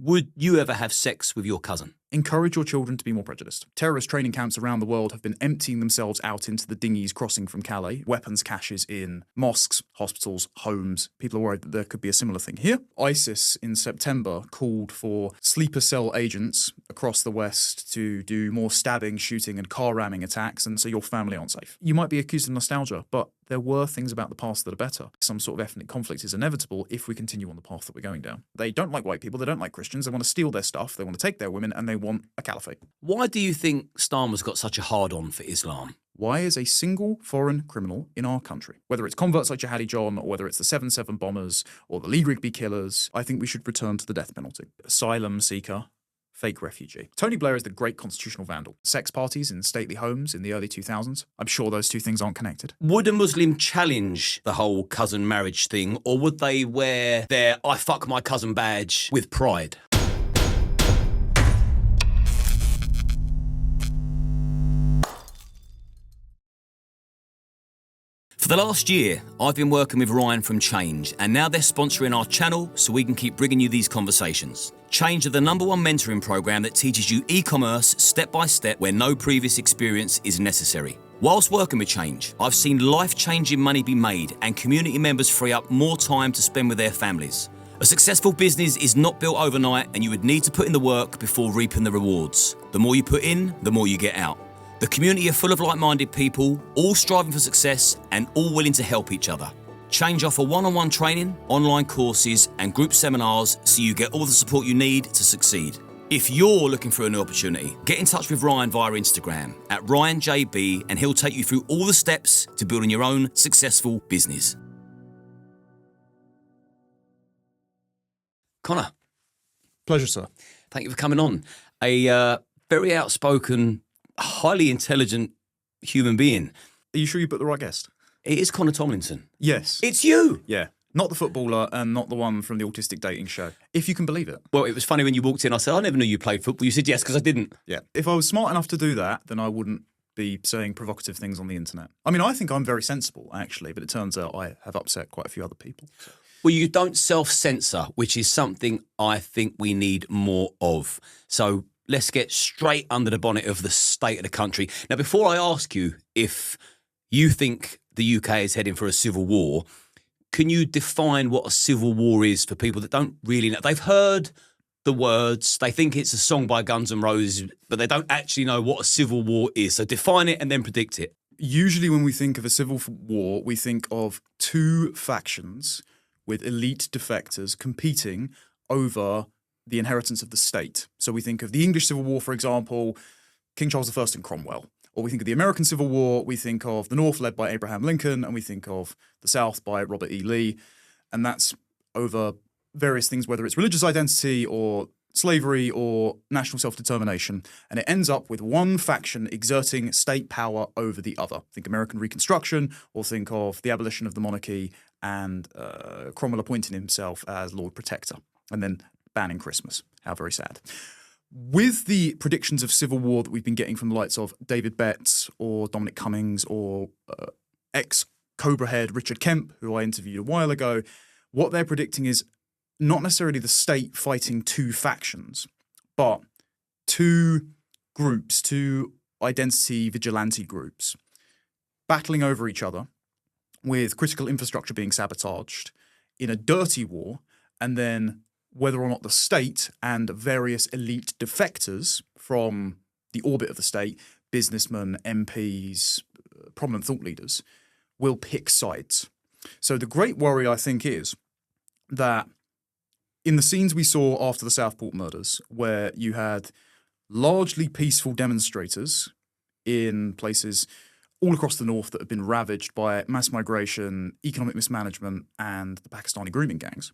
Would you ever have sex with your cousin? Encourage your children to be more prejudiced. Terrorist training camps around the world have been emptying themselves out into the dinghies crossing from Calais, weapons caches in mosques, hospitals, homes. People are worried that there could be a similar thing here. ISIS in September called for sleeper cell agents across the West to do more stabbing, shooting and car ramming attacks, and so your family aren't safe. You might be accused of nostalgia, but there were things about the past that are better. Some sort of ethnic conflict is inevitable if we continue on the path that we're going down. They don't like white people, they don't like Christians, they want to steal their stuff, they want to take their women, and they want a caliphate. Why do you think Starmer's got such a hard-on for Islam? Why is a single foreign criminal in our country, whether it's converts like Jihadi John or whether it's the 7/7 bombers or the Lee Rigby killers, I think we should return to the death penalty. Asylum seeker, fake refugee. Tony Blair is the great constitutional vandal. Sex parties in stately homes in the early 2000s. I'm sure those two things aren't connected. Would a Muslim challenge the whole cousin marriage thing, or would they wear their I fuck my cousin badge with pride? For the last year, I've been working with Ryan from Change, and now they're sponsoring our channel so we can keep bringing you these conversations. Change are the #1 mentoring program that teaches you e-commerce step by step where no previous experience is necessary. Whilst working with Change, I've seen life-changing money be made and community members free up more time to spend with their families. A successful business is not built overnight, and you would need to put in the work before reaping the rewards. The more you put in, the more you get out. The community are full of like-minded people, all striving for success and all willing to help each other. Change offer one-on-one training, online courses and group seminars so you get all the support you need to succeed. If you're looking for a new opportunity, get in touch with Ryan via Instagram at RyanJB and he'll take you through all the steps to building your own successful business. Connor. Pleasure, sir. Thank you for coming on. A very outspoken, highly intelligent human being. Are you sure you put the right guest? It is Connor Tomlinson. Yes. It's you! Yeah. Not the footballer and not the one from the autistic dating show, if you can believe it. Well, it was funny when you walked in, I said, I never knew you played football. You said yes, because I didn't. Yeah. If I was smart enough to do that, then I wouldn't be saying provocative things on the internet. I mean, I think I'm very sensible, actually, but it turns out I have upset quite a few other people. So. Well, you don't self-censor, which is something I think we need more of. So let's get straight under the bonnet of the state of the country. Now, before I ask you if you think the UK is heading for a civil war, can you define what a civil war is for people that don't really know? They've heard the words, they think it's a song by Guns N' Roses, but they don't actually know what a civil war is. So define it and then predict it. Usually when we think of a civil war, we think of two factions with elite defectors competing over the inheritance of the state. So we think of the English Civil War, for example, King Charles I and Cromwell. Or we think of the American Civil War, we think of the North led by Abraham Lincoln, and we think of the South by Robert E. Lee. And that's over various things, whether it's religious identity or slavery or national self-determination. And it ends up with one faction exerting state power over the other. Think American Reconstruction, or think of the abolition of the monarchy and Cromwell appointing himself as Lord Protector, and then banning Christmas. How very sad. With the predictions of civil war that we've been getting from the likes of David Betts or Dominic Cummings or ex-Cobra head Richard Kemp, who I interviewed a while ago, what they're predicting is not necessarily the state fighting two factions, but two groups, two identity vigilante groups, battling over each other with critical infrastructure being sabotaged in a dirty war, and then whether or not the state and various elite defectors from the orbit of the state, businessmen, MPs, prominent thought leaders, will pick sides. So the great worry, I think, is that in the scenes we saw after the Southport murders, where you had largely peaceful demonstrators in places all across the north that have been ravaged by mass migration, economic mismanagement, and the Pakistani grooming gangs,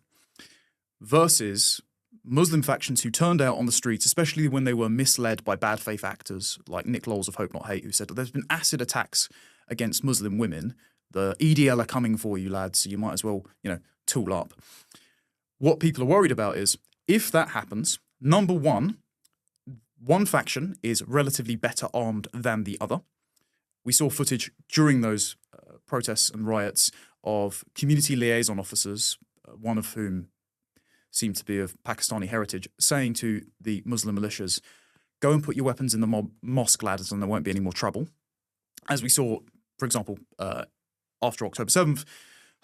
versus Muslim factions who turned out on the streets, especially when they were misled by bad faith actors like Nick Lowles of Hope Not Hate, who said that there's been acid attacks against Muslim women. The EDL are coming for you, lads, so you might as well, tool up. What people are worried about is, if that happens, number one faction is relatively better armed than the other. We saw footage during those protests and riots of community liaison officers, one of whom seem to be of Pakistani heritage, saying to the Muslim militias, go and put your weapons in the mosque ladders and there won't be any more trouble. As we saw, for example, after October 7th,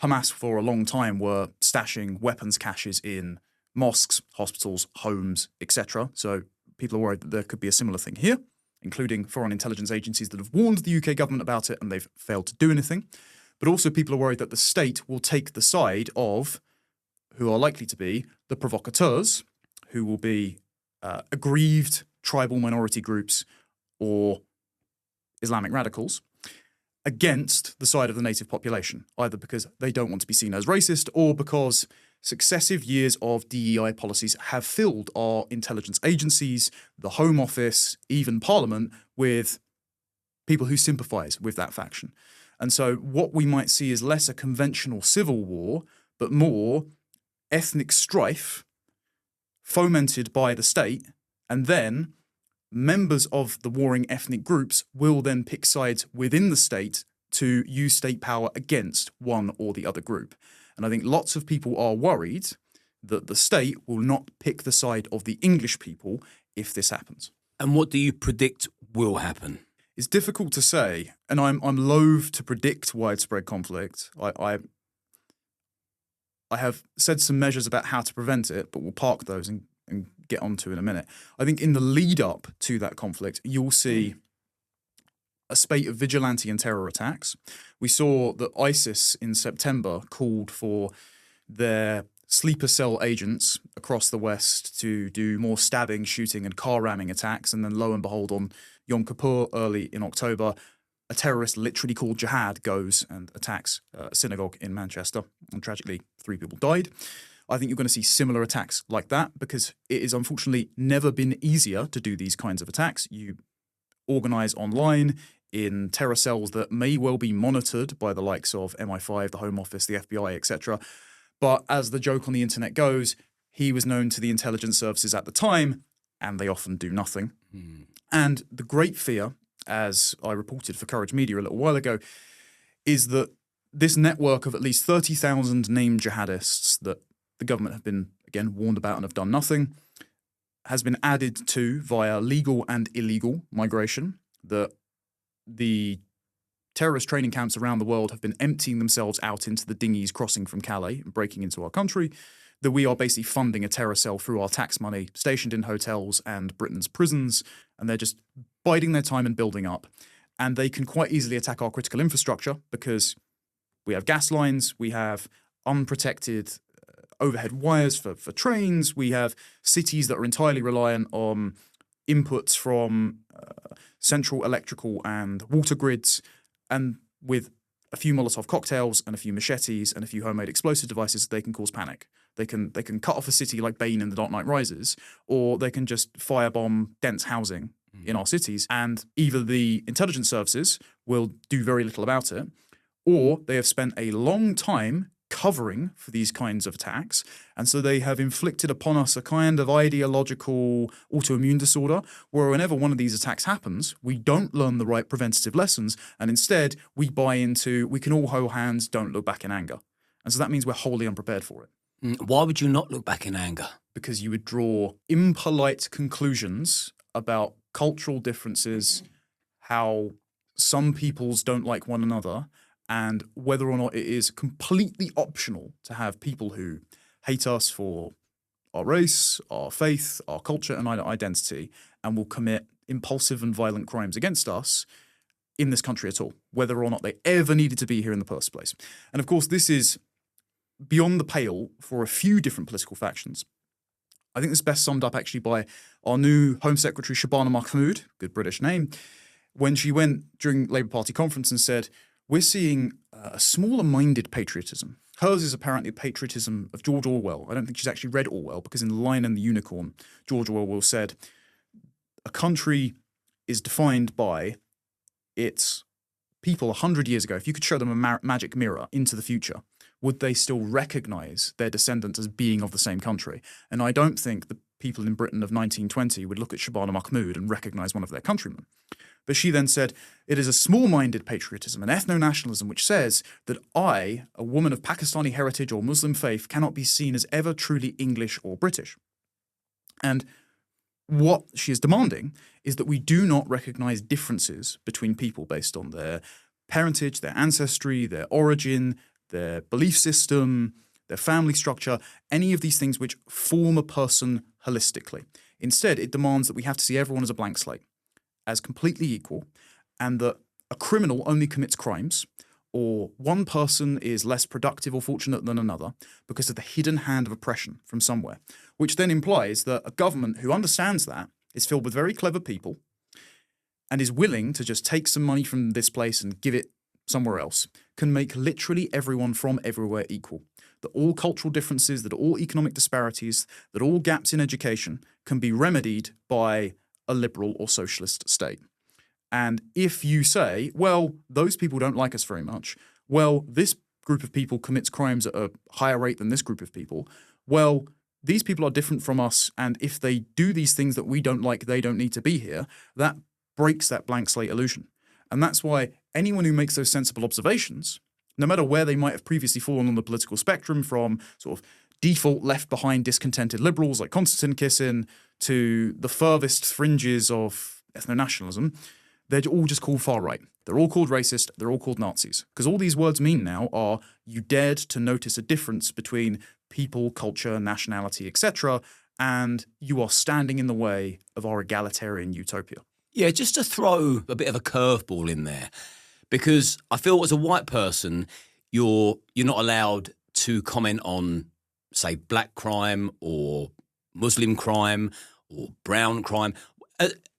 Hamas for a long time were stashing weapons caches in mosques, hospitals, homes, etc. So people are worried that there could be a similar thing here, including foreign intelligence agencies that have warned the UK government about it and they've failed to do anything. But also people are worried that the state will take the side of who are likely to be the provocateurs, who will be aggrieved tribal minority groups or Islamic radicals, against the side of the native population, either because they don't want to be seen as racist or because successive years of DEI policies have filled our intelligence agencies, the Home Office, even Parliament, with people who sympathise with that faction. And so what we might see is less a conventional civil war, but more ethnic strife fomented by the state, and then members of the warring ethnic groups will then pick sides within the state to use state power against one or the other group. And I think lots of people are worried that the state will not pick the side of the English people if this happens. And what do you predict will happen? It's difficult to say, and I'm loath to predict widespread conflict. I have said some measures about how to prevent it, but we'll park those and get onto in a minute. I think in the lead up to that conflict, you'll see a spate of vigilante and terror attacks. We saw that ISIS in September called for their sleeper cell agents across the West to do more stabbing, shooting and car ramming attacks. And then lo and behold, on Yom Kippur early in October, a terrorist literally called Jihad goes and attacks a synagogue in Manchester. And tragically, 3 people died. I think you're going to see similar attacks like that because it is unfortunately never been easier to do these kinds of attacks. You organise online in terror cells that may well be monitored by the likes of MI5, the Home Office, the FBI, etc. But as the joke on the internet goes, he was known to the intelligence services at the time, and they often do nothing. And the great fear, as I reported for Courage Media a little while ago, is that this network of at least 30,000 named jihadists that the government have been, again, warned about and have done nothing, has been added to via legal and illegal migration, that the terrorist training camps around the world have been emptying themselves out into the dinghies crossing from Calais and breaking into our country, that we are basically funding a terror cell through our tax money stationed in hotels and Britain's prisons, and they're just biding their time and building up. And they can quite easily attack our critical infrastructure because we have gas lines, we have unprotected overhead wires for trains, we have cities that are entirely reliant on inputs from central electrical and water grids, and with a few Molotov cocktails and a few machetes and a few homemade explosive devices, they can cause panic. They can cut off a city like Bane in The Dark Knight Rises, or they can just firebomb dense housing in our cities, and either the intelligence services will do very little about it, or they have spent a long time covering for these kinds of attacks, and so they have inflicted upon us a kind of ideological autoimmune disorder where whenever one of these attacks happens, we don't learn the right preventative lessons, and instead we buy into, we can all hold hands, don't look back in anger. And so that means we're wholly unprepared for it. Why would you not look back in anger? Because you would draw impolite conclusions about cultural differences, how some peoples don't like one another, and whether or not it is completely optional to have people who hate us for our race, our faith, our culture and identity, and will commit impulsive and violent crimes against us in this country at all, whether or not they ever needed to be here in the first place. And of course, this is beyond the pale for a few different political factions. I think this is best summed up actually by our new Home Secretary, Shabana Mahmood, good British name, when she went during Labour Party conference and said, we're seeing a smaller-minded patriotism. Hers is apparently the patriotism of George Orwell. I don't think she's actually read Orwell, because in The Lion and the Unicorn, George Orwell said, a country is defined by its people 100 years ago. If you could show them a magic mirror into the future, would they still recognise their descendants as being of the same country? And I don't think the people in Britain of 1920 would look at Shabana Mahmood and recognise one of their countrymen. But she then said, it is a small-minded patriotism, an ethno-nationalism which says that I, a woman of Pakistani heritage or Muslim faith, cannot be seen as ever truly English or British. And what she is demanding is that we do not recognise differences between people based on their parentage, their ancestry, their origin, their belief system, their family structure, any of these things which form a person holistically. Instead, it demands that we have to see everyone as a blank slate, as completely equal, and that a criminal only commits crimes, or one person is less productive or fortunate than another because of the hidden hand of oppression from somewhere, which then implies that a government who understands that is filled with very clever people and is willing to just take some money from this place and give it somewhere else, can make literally everyone from everywhere equal. That all cultural differences, that all economic disparities, that all gaps in education can be remedied by a liberal or socialist state. And if you say, well, those people don't like us very much, well, this group of people commits crimes at a higher rate than this group of people, well, these people are different from us, and if they do these things that we don't like, they don't need to be here, that breaks that blank slate illusion. And that's why anyone who makes those sensible observations, no matter where they might have previously fallen on the political spectrum, from sort of default left-behind discontented liberals like Konstantin Kisin to the furthest fringes of ethno-nationalism, they're all just called far-right. They're all called racist. They're all called Nazis. Because all these words mean now are you dared to notice a difference between people, culture, nationality, etc., and you are standing in the way of our egalitarian utopia. Yeah, just to throw a bit of a curveball in there, because I feel as a white person, you're not allowed to comment on, say, black crime or Muslim crime or brown crime.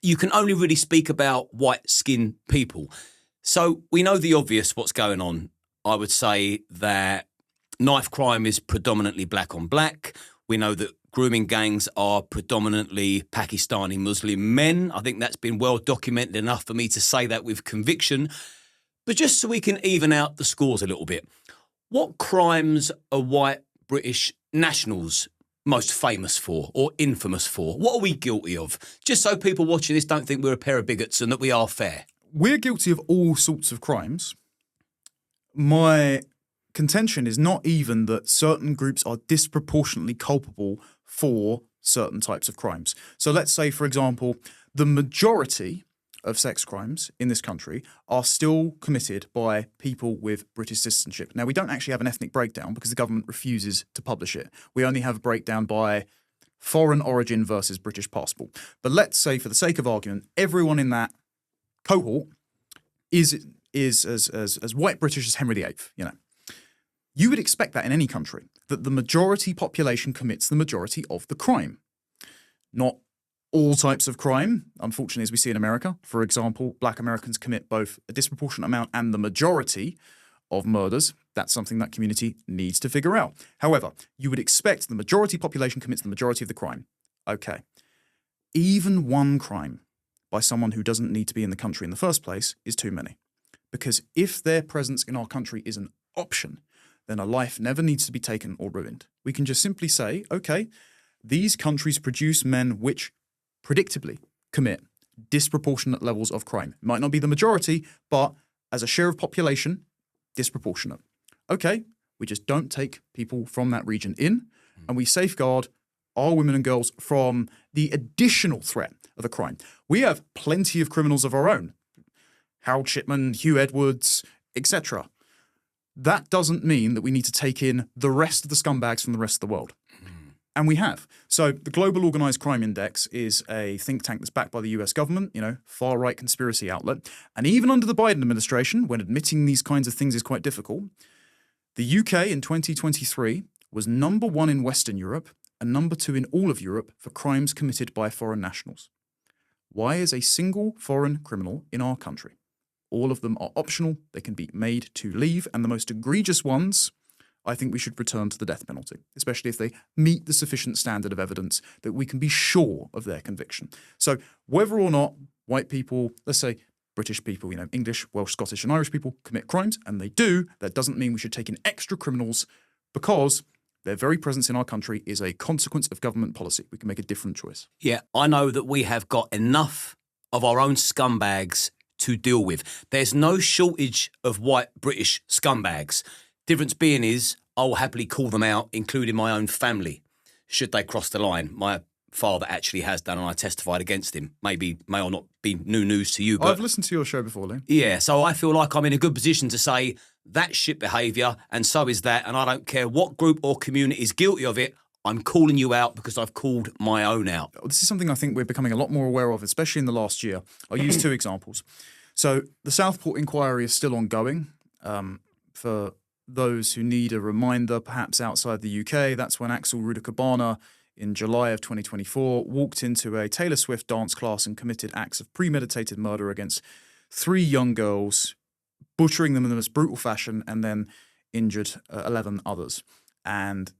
You can only really speak about white-skinned people. So we know the obvious what's going on. I would say that knife crime is predominantly black on black. We know that grooming gangs are predominantly Pakistani Muslim men. I think that's been well documented enough for me to say that with conviction. But just so we can even out the scores a little bit, what crimes are white British nationals most famous for or infamous for? What are we guilty of? Just so people watching this don't think we're a pair of bigots and that we are fair. We're guilty of all sorts of crimes. My contention is not even that certain groups are disproportionately culpable for certain types of crimes. So let's say, for example, the majority of sex crimes in this country are still committed by people with British citizenship. Now, we don't actually have an ethnic breakdown because the government refuses to publish it. We only have a breakdown by foreign origin versus British passport. But let's say, for the sake of argument, everyone in that cohort is as white British as Henry VIII, you know. You would expect that in any country, that the majority population commits the majority of the crime. Not all types of crime, unfortunately, as we see in America. For example, black Americans commit both a disproportionate amount and the majority of murders. That's something that community needs to figure out. However, you would expect the majority population commits the majority of the crime. Okay. Even one crime by someone who doesn't need to be in the country in the first place is too many. Because if their presence in our country is an option, then a life never needs to be taken or ruined. We can just simply say, okay, these countries produce men which predictably commit disproportionate levels of crime. It might not be the majority, but as a share of population, disproportionate. Okay, we just don't take people from that region in, and we safeguard our women and girls from the additional threat of a crime. We have plenty of criminals of our own. Harold Shipman, Hugh Edwards, etc. That doesn't mean that we need to take in the rest of the scumbags from the rest of the world. And we have. So the Global Organized Crime Index is a think tank that's backed by the US government, you know, far-right conspiracy outlet. And even under the Biden administration, when admitting these kinds of things is quite difficult, the UK in 2023 was number 1 in Western Europe and number 2 in all of Europe for crimes committed by foreign nationals. Why is a single foreign criminal in our country? All of them are optional. They can be made to leave. And the most egregious ones, I think we should return to the death penalty, especially if they meet the sufficient standard of evidence that we can be sure of their conviction. So whether or not white people, let's say British people, you know, English, Welsh, Scottish and Irish people commit crimes, and they do, that doesn't mean we should take in extra criminals because their very presence in our country is a consequence of government policy. We can make a different choice. Yeah, I know that we have got enough of our own scumbags to deal with. There's no shortage of white British scumbags. Difference being is I'll happily call them out, including my own family, should they cross the line. My father actually has done, and I testified against him. May or not be new news to you, but I've listened to your show before, Liam. yeah, so I feel like I'm in a good position to say that's shit behaviour, and so is that, and I don't care what group or community is guilty of it. I'm calling you out because I've called my own out. This is something I think we're becoming a lot more aware of, especially in the last year. I'll use two examples. So the Southport inquiry is still ongoing. For those who need a reminder, perhaps outside the UK, that's when Axel Rudakabana in July of 2024 walked into a Taylor Swift dance class and committed acts of premeditated murder against 3 young girls, butchering them in the most brutal fashion, and then injured 11 others. And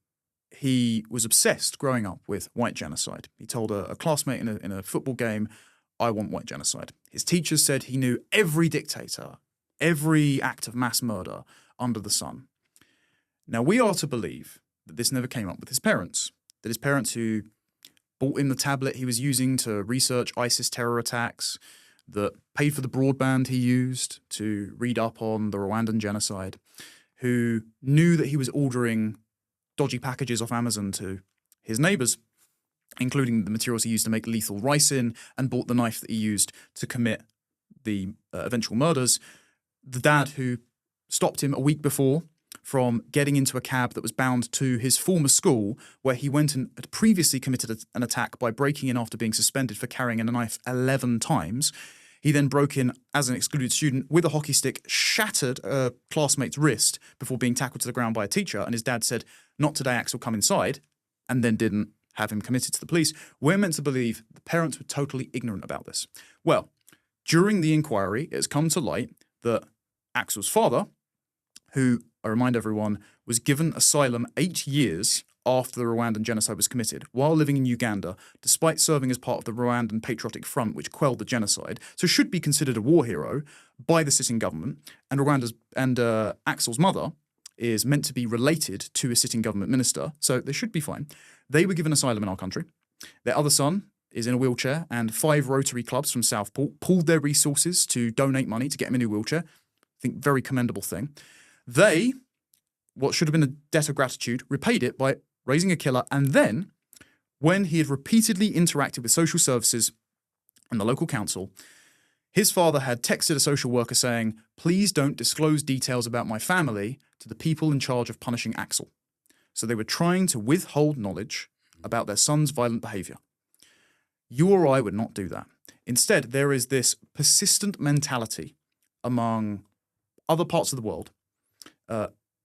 he was obsessed growing up with white genocide. He told a classmate in a football game, "I want white genocide." His teachers said he knew every dictator, every act of mass murder under the sun. Now, we are to believe that this never came up with his parents, that his parents who bought him the tablet he was using to research ISIS terror attacks, that paid for the broadband he used to read up on the Rwandan genocide, who knew that he was ordering dodgy packages off Amazon to his neighbours, including the materials he used to make lethal ricin, and bought the knife that he used to commit the eventual murders. The dad who stopped him a week before from getting into a cab that was bound to his former school, where he went and had previously committed an attack by breaking in after being suspended for carrying a knife 11 times. He then broke in as an excluded student with a hockey stick, shattered a classmate's wrist before being tackled to the ground by a teacher. And his dad said, "Not today, Axel, come inside," and then didn't have him committed to the police. We're meant to believe the parents were totally ignorant about this. Well, during the inquiry, it has come to light that Axel's father, who, I remind everyone, was given asylum 8 years after the Rwandan genocide was committed, while living in Uganda, despite serving as part of the Rwandan Patriotic Front, which quelled the genocide, so should be considered a war hero by the sitting government. And Axel's mother is meant to be related to a sitting government minister, so they should be fine. They were given asylum in our country. Their other son is in a wheelchair, and 5 Rotary clubs from Southport pooled their resources to donate money to get him a new wheelchair. I think very commendable thing. They, what should have been a debt of gratitude, repaid it by raising a killer. And then, when he had repeatedly interacted with social services and the local council, his father had texted a social worker saying, "Please don't disclose details about my family to the people in charge of punishing Axel." So they were trying to withhold knowledge about their son's violent behaviour. You or I would not do that. Instead, there is this persistent mentality among other parts of the world,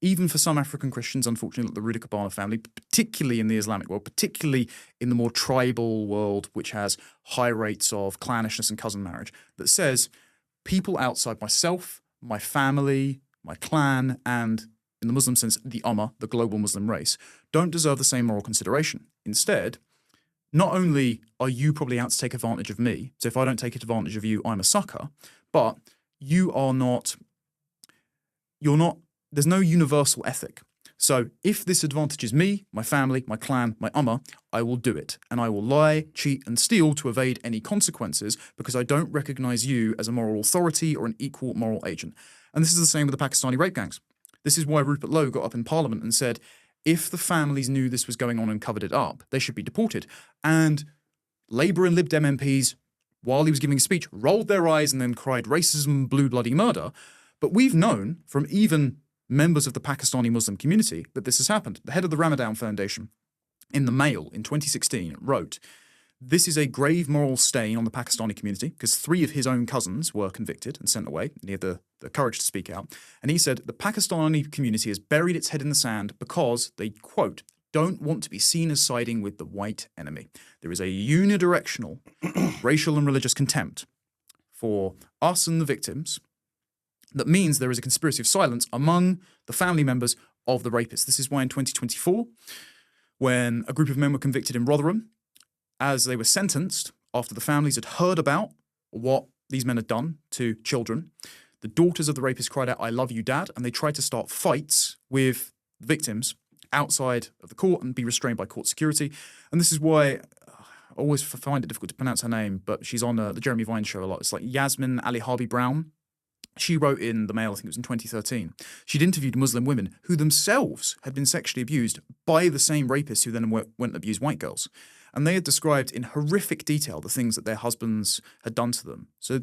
even for some African Christians, unfortunately, like the Rudakabana family, particularly in the Islamic world, particularly in the more tribal world, which has high rates of clannishness and cousin marriage, that says people outside myself, my family, my clan, and in the Muslim sense, the Ummah, the global Muslim race, don't deserve the same moral consideration. Instead, not only are you probably out to take advantage of me, so if I don't take advantage of you, I'm a sucker, but there's no universal ethic. So if this advantages me, my family, my clan, my Ummah, I will do it. And I will lie, cheat, and steal to evade any consequences because I don't recognize you as a moral authority or an equal moral agent. And this is the same with the Pakistani rape gangs. This is why Rupert Lowe got up in Parliament and said, if the families knew this was going on and covered it up, they should be deported. And Labour and Lib Dem MPs, while he was giving a speech, rolled their eyes and then cried racism, blue bloody murder. But we've known from even members of the Pakistani Muslim community that this has happened. The head of the Ramadan Foundation in the Mail in 2016 wrote, "This is a grave moral stain on the Pakistani community," because 3 of his own cousins were convicted and sent away, and he had the courage to speak out. And he said, "The Pakistani community has buried its head in the sand because they, quote, don't want to be seen as siding with the white enemy. There is a unidirectional racial and religious contempt for us and the victims that means there is a conspiracy of silence among the family members of the rapists." This is why in 2024, when a group of men were convicted in Rotherham, as they were sentenced, after the families had heard about what these men had done to children, the daughters of the rapists cried out, "I love you, Dad," and they tried to start fights with the victims outside of the court and be restrained by court security. And this is why I always find it difficult to pronounce her name, but she's on the Jeremy Vine show a lot. It's like Yasmin Ali Harvey Brown. She wrote in the Mail, I think it was in 2013, she'd interviewed Muslim women who themselves had been sexually abused by the same rapists who then went and abused white girls. And they had described in horrific detail the things that their husbands had done to them. So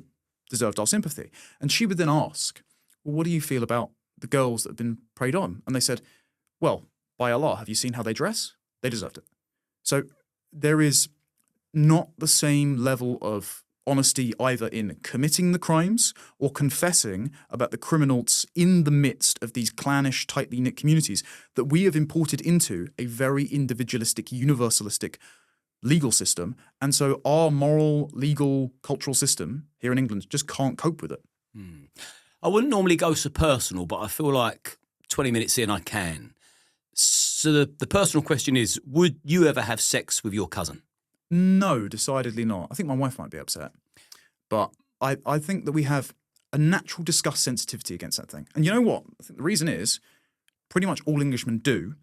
deserved our sympathy. And she would then ask, well, what do you feel about the girls that have been preyed on? And they said, well, by Allah, have you seen how they dress? They deserved it. So there is not the same level of honesty either in committing the crimes or confessing about the criminals in the midst of these clannish, tightly knit communities that we have imported into a very individualistic, universalistic legal system. And so our moral, legal, cultural system here in England just can't cope with it. I wouldn't normally go so personal, but I feel like 20 minutes in I can. So the personal question is, would you ever have sex with your cousin? No, decidedly not. I think my wife might be upset. But I think that we have a natural disgust sensitivity against that thing. And you know what? I think the reason is pretty much all Englishmen do,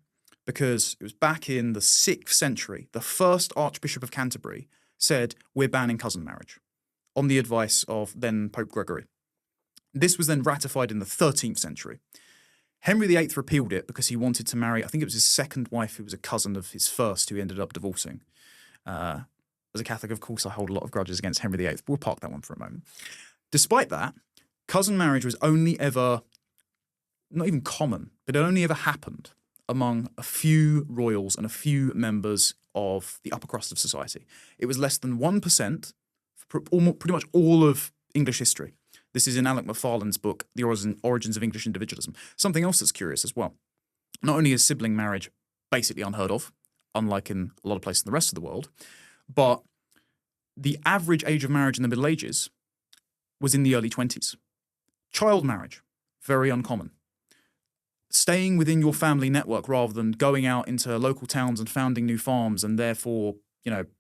because it was back in the 6th century, the first Archbishop of Canterbury said, we're banning cousin marriage, on the advice of then Pope Gregory. This was then ratified in the 13th century. Henry VIII repealed it because he wanted to marry, I think it was his second wife, who was a cousin of his first, who he ended up divorcing. As a Catholic, of course, I hold a lot of grudges against Henry VIII. We'll park that one for a moment. Despite that, cousin marriage was only ever, not even common, but it only ever happened among a few royals and a few members of the upper crust of society. It was less than 1% for pretty much all of English history. This is in Alec McFarlane's book, The Origins of English Individualism. Something else that's curious as well. Not only is sibling marriage basically unheard of, unlike in a lot of places in the rest of the world, but the average age of marriage in the Middle Ages was in the early 20s. Child marriage, very uncommon. Staying within your family network rather than going out into local towns and founding new farms and therefore,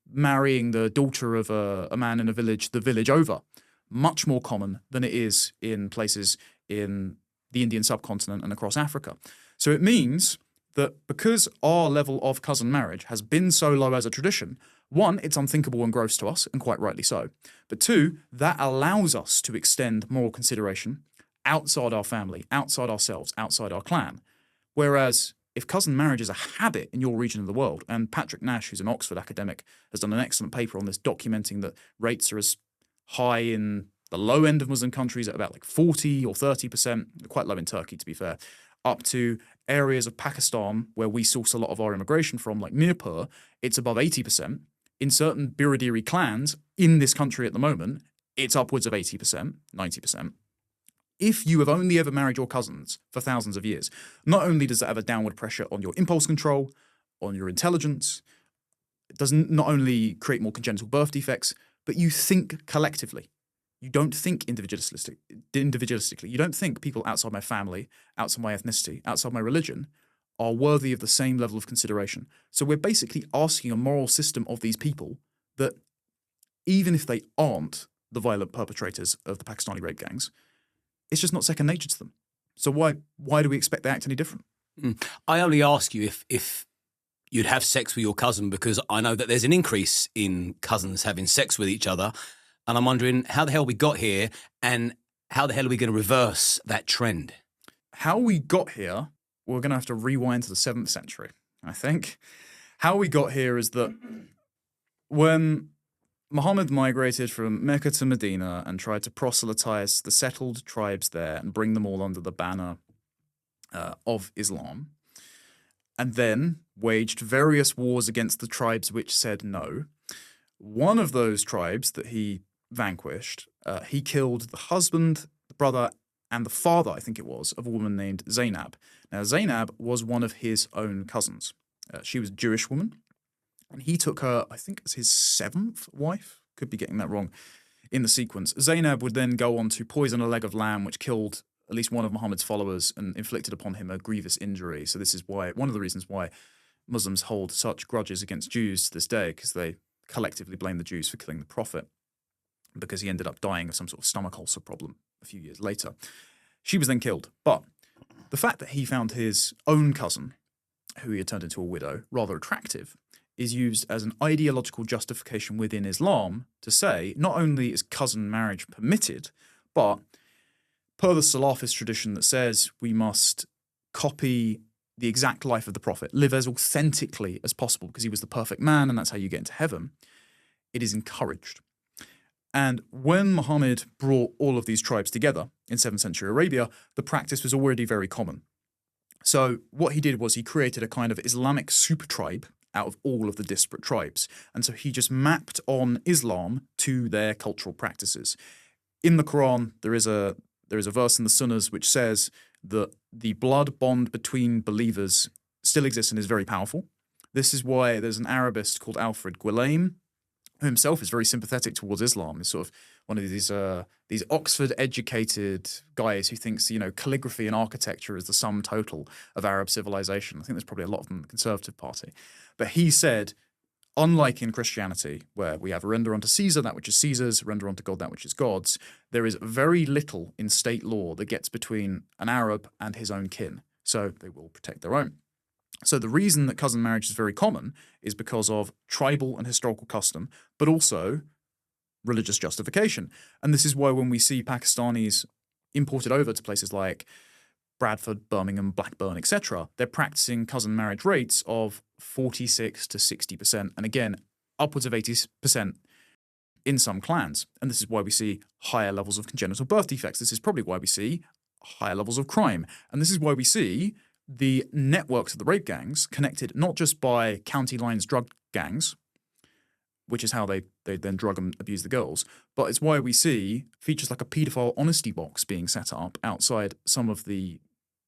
marrying the daughter of a man in a village, the village over, much more common than it is in places in the Indian subcontinent and across Africa. So it means that because our level of cousin marriage has been so low as a tradition, one, it's unthinkable and gross to us, and quite rightly so. But two, that allows us to extend moral consideration outside our family, outside ourselves, outside our clan. Whereas if cousin marriage is a habit in your region of the world, and Patrick Nash, who's an Oxford academic, has done an excellent paper on this, documenting that rates are as high in the low end of Muslim countries at about like 40 or 30%, quite low in Turkey to be fair, up to areas of Pakistan where we source a lot of our immigration from, like Mirpur, it's above 80%. In certain Biradiri clans in this country at the moment, it's upwards of 80%, 90%. If you have only ever married your cousins for thousands of years, not only does that have a downward pressure on your impulse control, on your intelligence, it does not only create more congenital birth defects, but you think collectively. You don't think individualistically. You don't think people outside my family, outside my ethnicity, outside my religion are worthy of the same level of consideration. So we're basically asking a moral system of these people that even if they aren't the violent perpetrators of the Pakistani rape gangs, it's just not second nature to them. So why do we expect they act any different? I only ask you if you'd have sex with your cousin because I know that there's an increase in cousins having sex with each other. And I'm wondering how the hell we got here and how the hell are we going to reverse that trend? How we got here, we're going to have to rewind to the 7th century, I think. How we got here is that when Muhammad migrated from Mecca to Medina and tried to proselytize the settled tribes there and bring them all under the banner of Islam, and then waged various wars against the tribes which said no, one of those tribes that he vanquished, he killed the husband, the brother, and the father, I think it was, of a woman named Zainab. Now, Zainab was one of his own cousins. She was a Jewish woman, and he took her, I think, as his 7th wife. Could be getting that wrong in the sequence. Zainab would then go on to poison a leg of lamb, which killed at least one of Muhammad's followers and inflicted upon him a grievous injury. So this is why one of the reasons why Muslims hold such grudges against Jews to this day, because they collectively blame the Jews for killing the Prophet, because he ended up dying of some sort of stomach ulcer problem a few years later. She was then killed. But the fact that he found his own cousin who he had turned into a widow, rather attractive, is used as an ideological justification within Islam to say not only is cousin marriage permitted, but per the Salafist tradition that says we must copy the exact life of the Prophet, live as authentically as possible because he was the perfect man and that's how you get into heaven, it is encouraged. And when Muhammad brought all of these tribes together in 7th century Arabia, the practice was already very common. So what he did was he created a kind of Islamic super tribe out of all of the disparate tribes. And so he just mapped on Islam to their cultural practices. In the Quran, there is a verse in the Sunnahs which says that the blood bond between believers still exists and is very powerful. This is why there's an Arabist called Alfred Guillaume, who himself is very sympathetic towards Islam. He's sort of one of these Oxford-educated guys who thinks, calligraphy and architecture is the sum total of Arab civilization. I think there's probably a lot of them in the Conservative Party. But he said, unlike in Christianity, where we have render unto Caesar that which is Caesar's, render unto God that which is God's, there is very little in state law that gets between an Arab and his own kin. So they will protect their own. So the reason that cousin marriage is very common is because of tribal and historical custom, but also religious justification. And this is why when we see Pakistanis imported over to places like Bradford, Birmingham, Blackburn, etc., they're practicing cousin marriage rates of 46 to 60%, and again, upwards of 80% in some clans. And this is why we see higher levels of congenital birth defects. This is probably why we see higher levels of crime. And this is why we see the networks of the rape gangs connected not just by county lines drug gangs, which is how they then drug and abuse the girls, but it's why we see features like a paedophile honesty box being set up outside some of the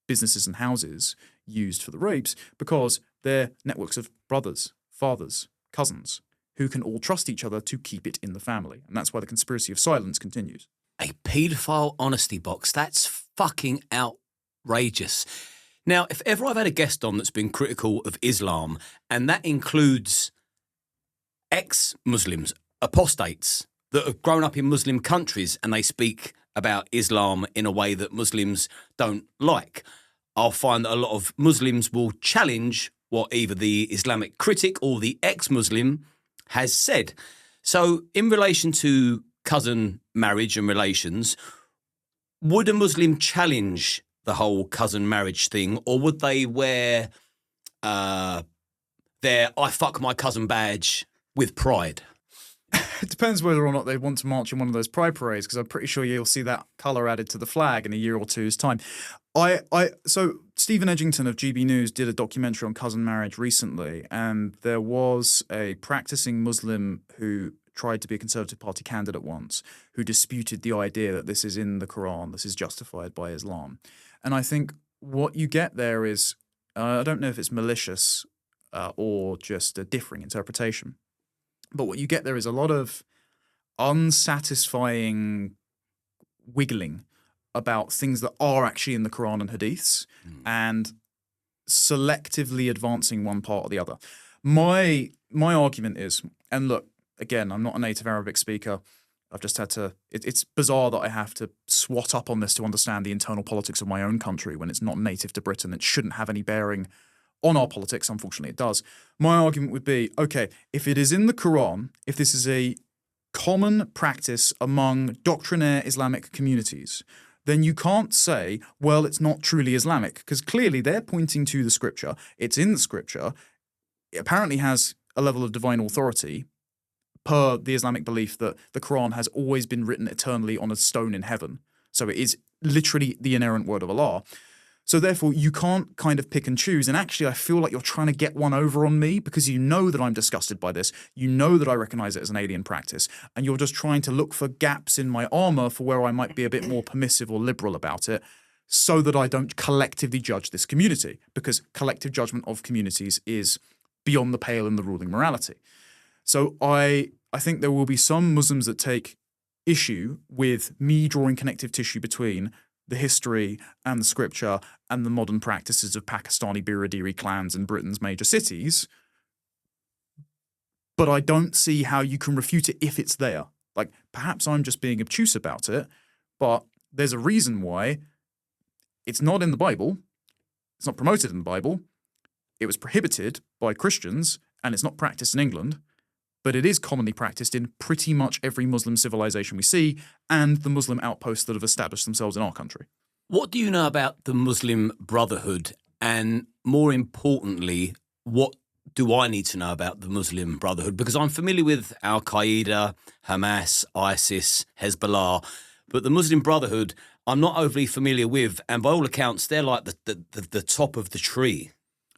businesses and houses used for the rapes, because they're networks of brothers, fathers, cousins, who can all trust each other to keep it in the family. And that's why the conspiracy of silence continues. A paedophile honesty box. That's fucking outrageous. Now, if ever I've had a guest on that's been critical of Islam, and that includes ex-Muslims, apostates that have grown up in Muslim countries and they speak about Islam in a way that Muslims don't like, I'll find that a lot of Muslims will challenge what either the Islamic critic or the ex-Muslim has said. So in relation to cousin marriage and relations, would a Muslim challenge the whole cousin marriage thing, or would they wear their I fuck my cousin badge with pride? It depends whether or not they want to march in one of those pride parades, because I'm pretty sure you'll see that colour added to the flag in a year or two's time. So Stephen Edgington of GB News did a documentary on cousin marriage recently, and there was a practicing Muslim who tried to be a Conservative Party candidate once, who disputed the idea that this is in the Quran, this is justified by Islam. And I think what you get there is, I don't know if it's malicious or just a differing interpretation, but what you get there is a lot of unsatisfying wiggling about things that are actually in the Quran and Hadiths, and selectively advancing one part or the other. My argument is, and look, again, I'm not a native Arabic speaker. I've just had to, it's bizarre that I have to swat up on this to understand the internal politics of my own country when it's not native to Britain. It shouldn't have any bearing on our politics. Unfortunately, it does. My argument would be, okay, if it is in the Quran, if this is a common practice among doctrinaire Islamic communities, then you can't say, well, it's not truly Islamic, because clearly they're pointing to the scripture. It's in the scripture. It apparently has a level of divine authority, per the Islamic belief that the Quran has always been written eternally on a stone in heaven. So it is literally the inerrant word of Allah. So therefore, you can't kind of pick and choose. And actually, I feel like you're trying to get one over on me, because you know that I'm disgusted by this. You know that I recognize it as an alien practice. And you're just trying to look for gaps in my armor for where I might be a bit more permissive or liberal about it, so that I don't collectively judge this community, because collective judgment of communities is beyond the pale in the ruling morality. So I think there will be some Muslims that take issue with me drawing connective tissue between the history and the scripture and the modern practices of Pakistani Biradiri clans in Britain's major cities. But I don't see how you can refute it if it's there. Like, perhaps I'm just being obtuse about it, but there's a reason why it's not in the Bible, it's not promoted in the Bible, it was prohibited by Christians, and it's not practiced in England, but it is commonly practiced in pretty much every Muslim civilization we see and the Muslim outposts that have established themselves in our country. What do you know about the Muslim Brotherhood? And more importantly, what do I need to know about the Muslim Brotherhood? Because I'm familiar with Al-Qaeda, Hamas, ISIS, Hezbollah, but the Muslim Brotherhood I'm not overly familiar with, and by all accounts, they're like the top of the tree.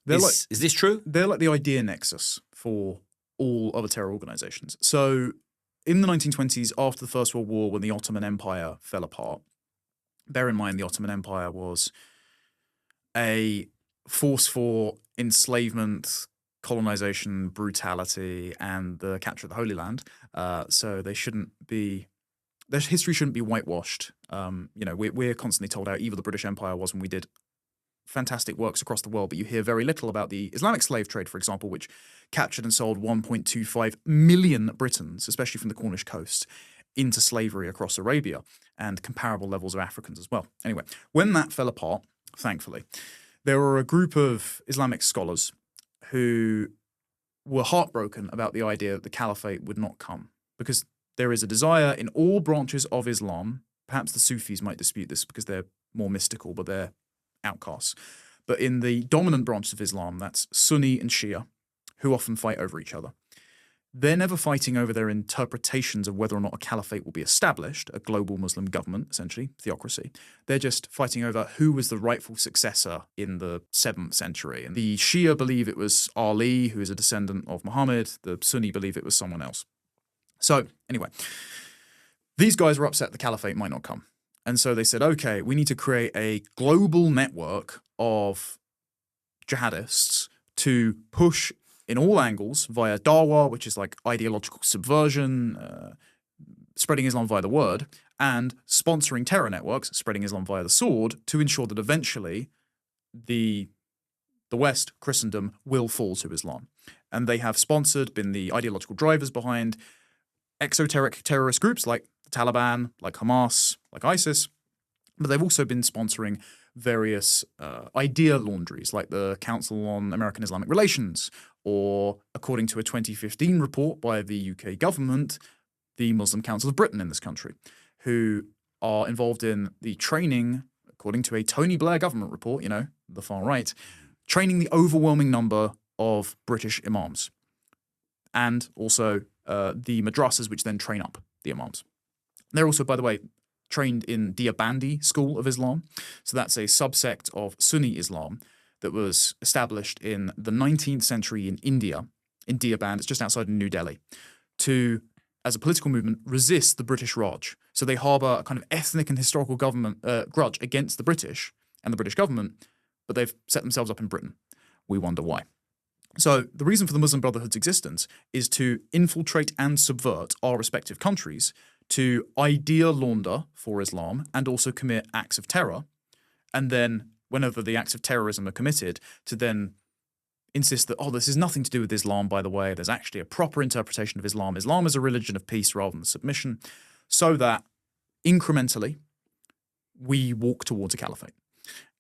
Is this true? They're like the idea nexus for all other terror organizations. So in the 1920s, after the First World War, when the Ottoman Empire fell apart, bear in mind the Ottoman Empire was a force for enslavement, colonization, brutality, and the capture of the Holy Land. So they shouldn't be, their history shouldn't be whitewashed. We're constantly told how evil the British Empire was when we did fantastic works across the world, but you hear very little about the Islamic slave trade, for example, which captured and sold 1.25 million Britons, especially from the Cornish coast, into slavery across Arabia, and comparable levels of Africans as well. Anyway, when that fell apart, thankfully, there were a group of Islamic scholars who were heartbroken about the idea that the caliphate would not come, because there is a desire in all branches of Islam. Perhaps the Sufis might dispute this because they're more mystical, but they're outcasts. But in the dominant branches of Islam, that's Sunni and Shia, who often fight over each other. They're never fighting over their interpretations of whether or not a caliphate will be established, a global Muslim government, essentially, theocracy. They're just fighting over who was the rightful successor in the 7th century. And the Shia believe it was Ali, who is a descendant of Muhammad. The Sunni believe it was someone else. So, anyway, these guys were upset the caliphate might not come. And so they said, okay, we need to create a global network of jihadists to push in all angles via dawah, which is like ideological subversion, spreading Islam via the word, and sponsoring terror networks, spreading Islam via the sword, to ensure that eventually the West, Christendom, will fall to Islam. And they have been the ideological drivers behind exoteric terrorist groups like the Taliban, like Hamas, like ISIS, but they've also been sponsoring various idea laundries like the Council on American Islamic Relations, or according to a 2015 report by the UK government, the Muslim Council of Britain in this country, who are involved in the training, according to a Tony Blair government report, the far right, training the overwhelming number of British imams, and also the madrasas, which then train up the imams. They're also, by the way, trained in Deobandi school of Islam. So that's a subsect of Sunni Islam that was established in the 19th century in India, in Deoband, it's just outside of New Delhi, to, as a political movement, resist the British Raj. So they harbour a kind of ethnic and historical government grudge against the British and the British government, but they've set themselves up in Britain. We wonder why. So the reason for the Muslim Brotherhood's existence is to infiltrate and subvert our respective countries, to idea launder for Islam and also commit acts of terror, and then whenever the acts of terrorism are committed, to then insist that, this is nothing to do with Islam, by the way, there's actually a proper interpretation of Islam. Islam is a religion of peace rather than submission, so that incrementally we walk towards a caliphate.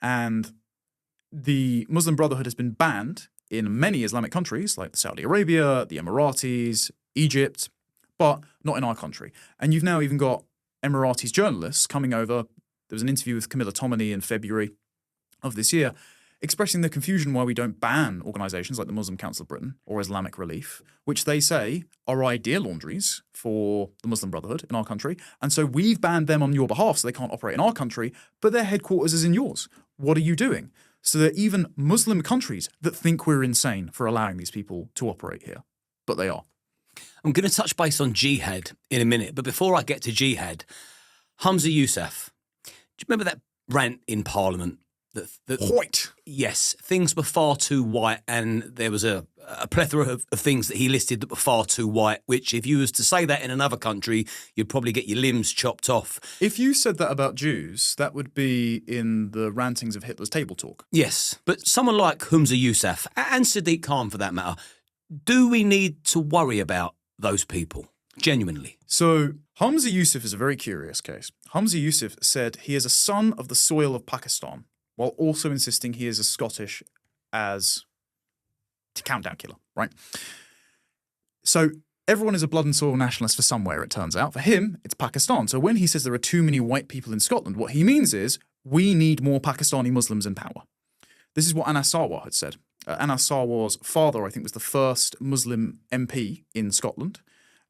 And the Muslim Brotherhood has been banned in many Islamic countries like Saudi Arabia, the Emiratis, Egypt, but not in our country. And you've now even got Emiratis journalists coming over. There was an interview with Camilla Tominey in February of this year, expressing the confusion why we don't ban organisations like the Muslim Council of Britain or Islamic Relief, which they say are idea laundries for the Muslim Brotherhood in our country. And so we've banned them on your behalf so they can't operate in our country, but their headquarters is in yours. What are you doing? So there are even Muslim countries that think we're insane for allowing these people to operate here, but they are. I'm going to touch base on jihad in a minute, but before I get to jihad, Humza Yousaf, do you remember that rant in Parliament? White. Yes, things were far too white, and there was a plethora of things that he listed that were far too white, which if you was to say that in another country, you'd probably get your limbs chopped off. If you said that about Jews, that would be in the rantings of Hitler's table talk. Yes, but someone like Humza Yousaf, and Sadiq Khan for that matter, do we need to worry about those people, genuinely? So Humza Yousaf is a very curious case. Humza Yousaf said he is a son of the soil of Pakistan, while also insisting he is as Scottish as countdown killer, right? So everyone is a blood and soil nationalist for somewhere, it turns out. For him, it's Pakistan. So when he says there are too many white people in Scotland, what he means is we need more Pakistani Muslims in power. This is what Anas Sarwar had said. Anas Sarwar's father, I think, was the first Muslim MP in Scotland.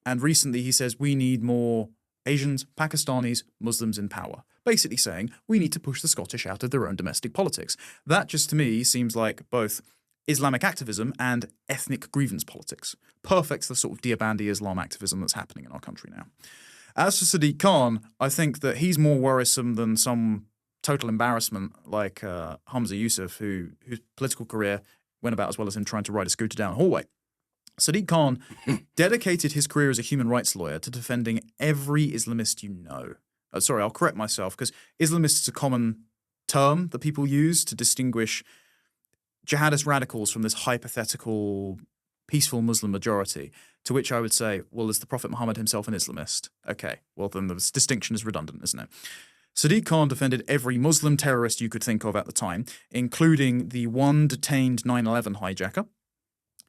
And recently he says we need more Asians, Pakistanis, Muslims in power. Basically saying we need to push the Scottish out of their own domestic politics. That just to me seems like both Islamic activism and ethnic grievance politics. Perfect for the sort of Deobandi Islam activism that's happening in our country now. As for Sadiq Khan, I think that he's more worrisome than some total embarrassment like Hamza Yusuf, whose political career went about as well as him trying to ride a scooter down a hallway. Sadiq Khan dedicated his career as a human rights lawyer to defending every Islamist you know. Sorry, I'll correct myself, because Islamist is a common term that people use to distinguish jihadist radicals from this hypothetical peaceful Muslim majority, to which I would say, well, is the Prophet Muhammad himself an Islamist? Okay, well then the distinction is redundant, isn't it? Sadiq Khan defended every Muslim terrorist you could think of at the time, including the one detained 9/11 hijacker,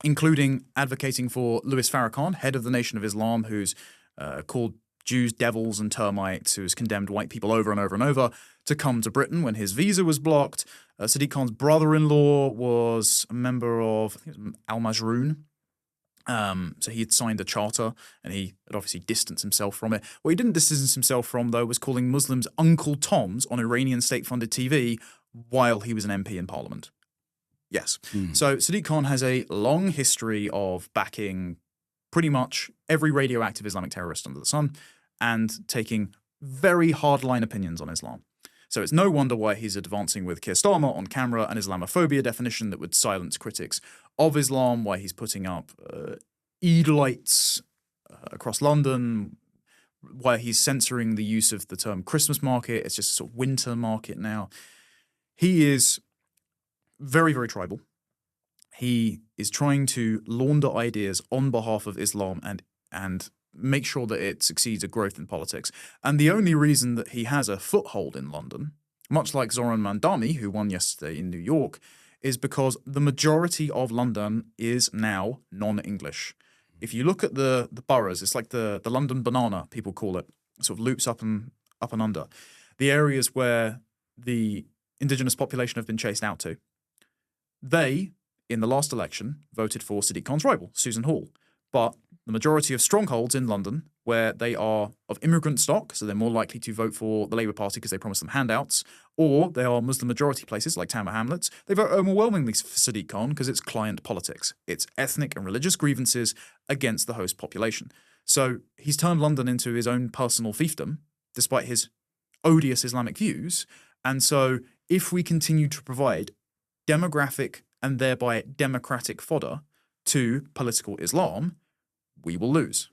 including advocating for Louis Farrakhan, head of the Nation of Islam, who's called Jews devils and termites, who's condemned white people over and over and over to come to Britain when his visa was blocked. Sadiq Khan's brother-in-law was a member of, I think it was Al-Majroon. So he had signed a charter and he had obviously distanced himself from it. What he didn't distance himself from, though, was calling Muslims Uncle Toms on Iranian state-funded TV while he was an MP in Parliament. Yes. So Sadiq Khan has a long history of backing pretty much every radioactive Islamic terrorist under the sun and taking very hardline opinions on Islam. So it's no wonder why he's advancing with Keir Starmer on camera an Islamophobia definition that would silence critics of Islam, why he's putting up Eid lights across London, why he's censoring the use of the term Christmas market. It's just a sort of winter market now. He is very, very tribal. He is trying to launder ideas on behalf of Islam and make sure that it succeeds at growth in politics. And the only reason that he has a foothold in London, much like Zoran Mandami, who won yesterday in New York, is because the majority of London is now non-English. If you look at the boroughs, it's like the London banana, people call it. It sort of loops up and under. The areas where the indigenous population have been chased out to. They, in the last election, voted for Sadiq Khan's rival, Susan Hall. But the majority of strongholds in London, where they are of immigrant stock, so they're more likely to vote for the Labour Party because they promise them handouts, or they are Muslim majority places like Tower Hamlets, they vote overwhelmingly for Sadiq Khan because it's client politics. It's ethnic and religious grievances against the host population. So he's turned London into his own personal fiefdom, despite his odious Islamic views. And so if we continue to provide demographic and thereby democratic fodder to political Islam, we will lose.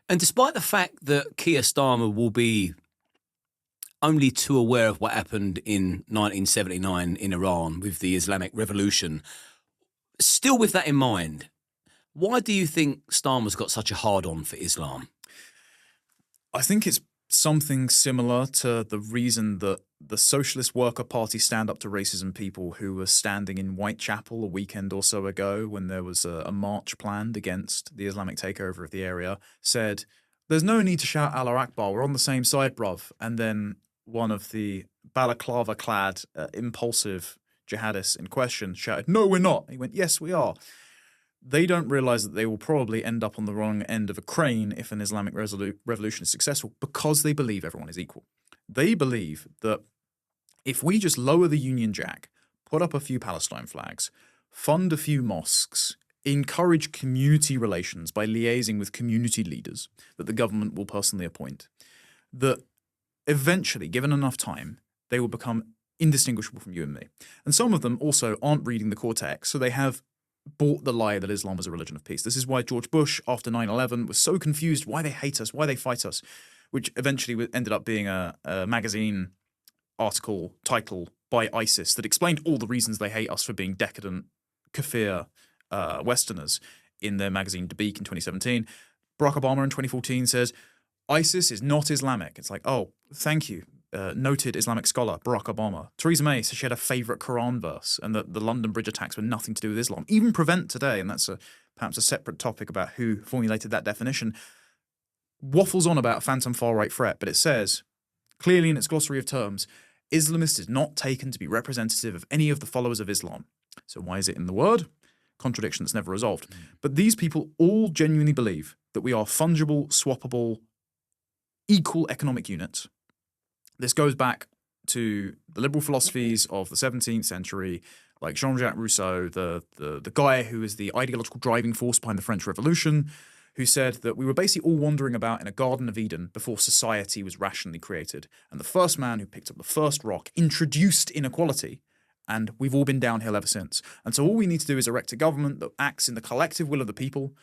And despite the fact that Keir Starmer will be only too aware of what happened in 1979 in Iran with the Islamic Revolution, still with that in mind, why do you think Starmer's got such a hard-on for Islam? I think it's something similar to the reason that the Socialist Worker Party Stand Up to Racism people who were standing in Whitechapel a weekend or so ago when there was a march planned against the Islamic takeover of the area said, there's no need to shout Allah Akbar, we're on the same side, bruv. And then one of the balaclava-clad, impulsive jihadists in question shouted, no, we're not. He went, yes, we are. They don't realize that they will probably end up on the wrong end of a crane if an Islamic revolution is successful because they believe everyone is equal. They believe that if we just lower the Union Jack, put up a few Palestine flags, fund a few mosques, encourage community relations by liaising with community leaders that the government will personally appoint, that eventually, given enough time, they will become indistinguishable from you and me. And some of them also aren't reading the core text, so they have bought the lie that Islam is a religion of peace. This is why George Bush, after 9/11, was so confused why they hate us, why they fight us, which eventually ended up being a magazine article title by ISIS that explained all the reasons they hate us for being decadent, kafir Westerners in their magazine Dabiq in 2017. Barack Obama in 2014 says, ISIS is not Islamic. It's like, oh, thank you. noted Islamic scholar Barack Obama. Theresa May said she had a favourite Quran verse, and that the London Bridge attacks were nothing to do with Islam. Even Prevent today, and that's perhaps a separate topic about who formulated that definition, waffles on about a phantom far-right threat, but it says, clearly in its glossary of terms, Islamist is not taken to be representative of any of the followers of Islam. So why is it in the word? Contradiction that's never resolved. But these people all genuinely believe that we are fungible, swappable, equal economic units. This goes back to the liberal philosophies of the 17th century, like Jean-Jacques Rousseau, the guy who is the ideological driving force behind the French Revolution, who said that we were basically all wandering about in a Garden of Eden before society was rationally created. And the first man who picked up the first rock introduced inequality, and we've all been downhill ever since. And so all we need to do is erect a government that acts in the collective will of the people,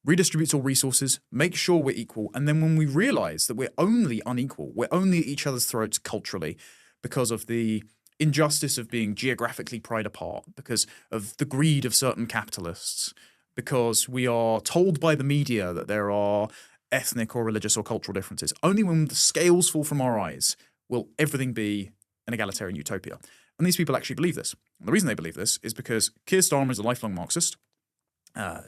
redistributes all resources, makes sure we're equal, and then when we realise that we're only unequal, we're only at each other's throats culturally because of the injustice of being geographically pried apart, because of the greed of certain capitalists, because we are told by the media that there are ethnic or religious or cultural differences. Only when the scales fall from our eyes will everything be an egalitarian utopia. And these people actually believe this. And the reason they believe this is because Keir Starmer is a lifelong Marxist.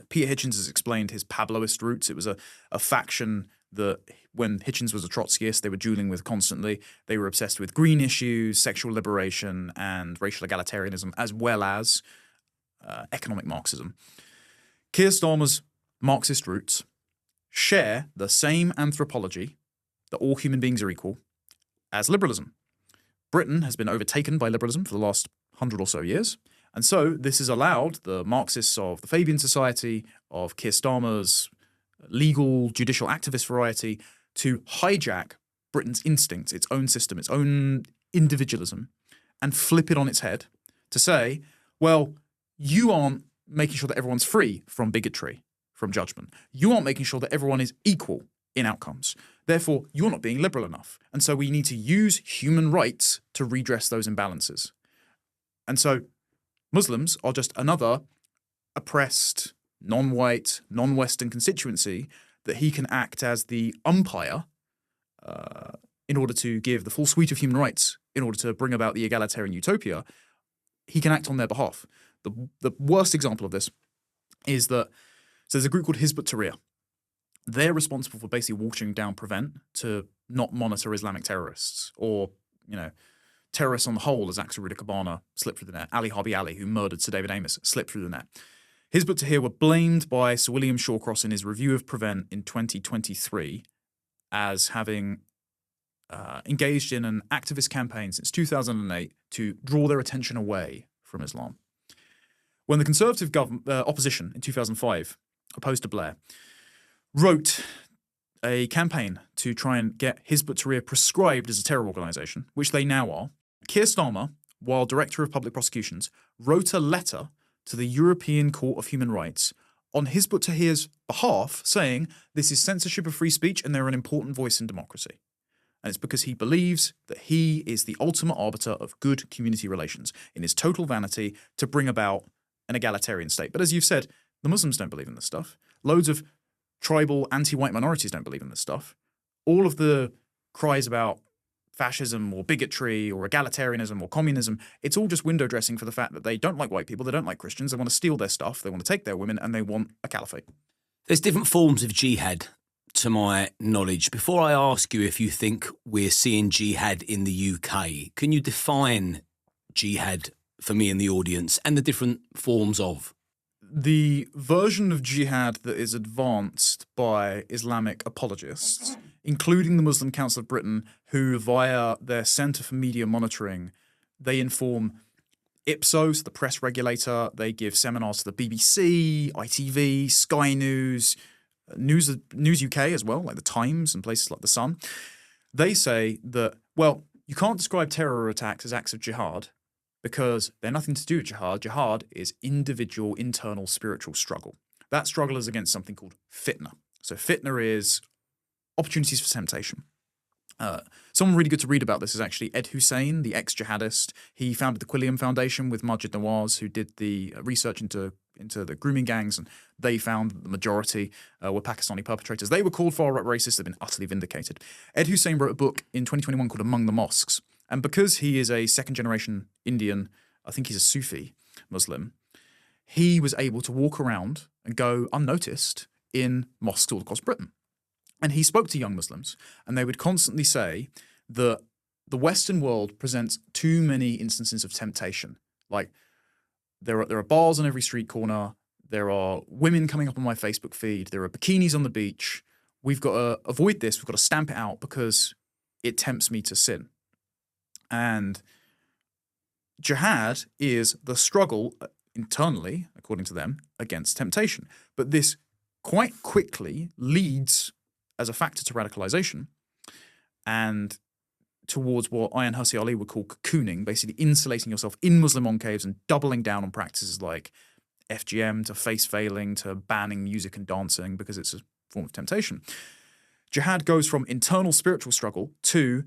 Peter Hitchens has explained his Pabloist roots. It was a faction that, when Hitchens was a Trotskyist, they were dueling with constantly. They were obsessed with green issues, sexual liberation, and racial egalitarianism, as well as economic Marxism. Keir Starmer's Marxist roots share the same anthropology, that all human beings are equal, as liberalism. Britain has been overtaken by liberalism for the last 100 or so years, and so this has allowed the Marxists of the Fabian Society, of Keir Starmer's legal, judicial activist variety, to hijack Britain's instincts, its own system, its own individualism, and flip it on its head to say, well, you aren't making sure that everyone's free from bigotry, from judgment. You aren't making sure that everyone is equal in outcomes. Therefore, you're not being liberal enough. And so we need to use human rights to redress those imbalances. And so Muslims are just another oppressed, non-white, non-Western constituency that he can act as the umpire in order to give the full suite of human rights, in order to bring about the egalitarian utopia. He can act on their behalf. The worst example of this is that, so there's a group called Hizb ut-Tahrir. They're responsible for basically watering down Prevent to not monitor Islamic terrorists, or, terrorists on the whole, as Axel Ruda Cabana slipped through the net. Ali Harbi Ali, who murdered Sir David Amos, slipped through the net. Hizb ut-Tahrir were blamed by Sir William Shawcross in his review of Prevent in 2023 as having engaged in an activist campaign since 2008 to draw their attention away from Islam. When the Conservative opposition in 2005, opposed to Blair, wrote a campaign to try and get Hizb ut-Tahrir prescribed as a terror organisation, which they now are, Keir Starmer, while Director of Public Prosecutions, wrote a letter to the European Court of Human Rights on Hizb ut-Tahrir's behalf, saying this is censorship of free speech and they're an important voice in democracy. And it's because he believes that he is the ultimate arbiter of good community relations in his total vanity to bring about an egalitarian state. But as you've said, the Muslims don't believe in this stuff. Loads of tribal anti-white minorities don't believe in this stuff. All of the cries about fascism or bigotry or egalitarianism or communism, it's all just window dressing for the fact that they don't like white people, they don't like Christians, they want to steal their stuff, they want to take their women, and they want a caliphate. There's different forms of jihad, to my knowledge. Before I ask you if you think we're seeing jihad in the UK, can you define jihad for me and the audience and the different forms of? The version of jihad that is advanced by Islamic apologists, including the Muslim Council of Britain, who via their Centre for Media Monitoring, they inform Ipsos, the press regulator, they give seminars to the BBC, ITV, Sky News, News UK as well, like the Times and places like the Sun. They say that, well, you can't describe terror attacks as acts of jihad because they're nothing to do with jihad. Jihad is individual, internal, spiritual struggle. That struggle is against something called fitna. So fitna is opportunities for temptation. Someone really good to read about this is actually Ed Hussein, the ex-jihadist. He founded the Quilliam Foundation with Majid Nawaz, who did the research into into the grooming gangs, and they found that the majority were Pakistani perpetrators. They were called far-right racists. They've been utterly vindicated. Ed Hussein wrote a book in 2021 called Among the Mosques. And because he is a second-generation Indian, I think he's a Sufi Muslim, he was able to walk around and go unnoticed in mosques all across Britain. And he spoke to young Muslims, and they would constantly say that the Western world presents too many instances of temptation. Like, there are bars on every street corner, there are women coming up on my Facebook feed, there are bikinis on the beach. We've got to avoid this, we've got to stamp it out because it tempts me to sin. And jihad is the struggle internally, according to them, against temptation. But this quite quickly leads as a factor to radicalization and towards what Ayaan Hirsi Ali would call cocooning, basically insulating yourself in Muslim encaves and doubling down on practices like FGM to face veiling to banning music and dancing because it's a form of temptation. Jihad goes from internal spiritual struggle to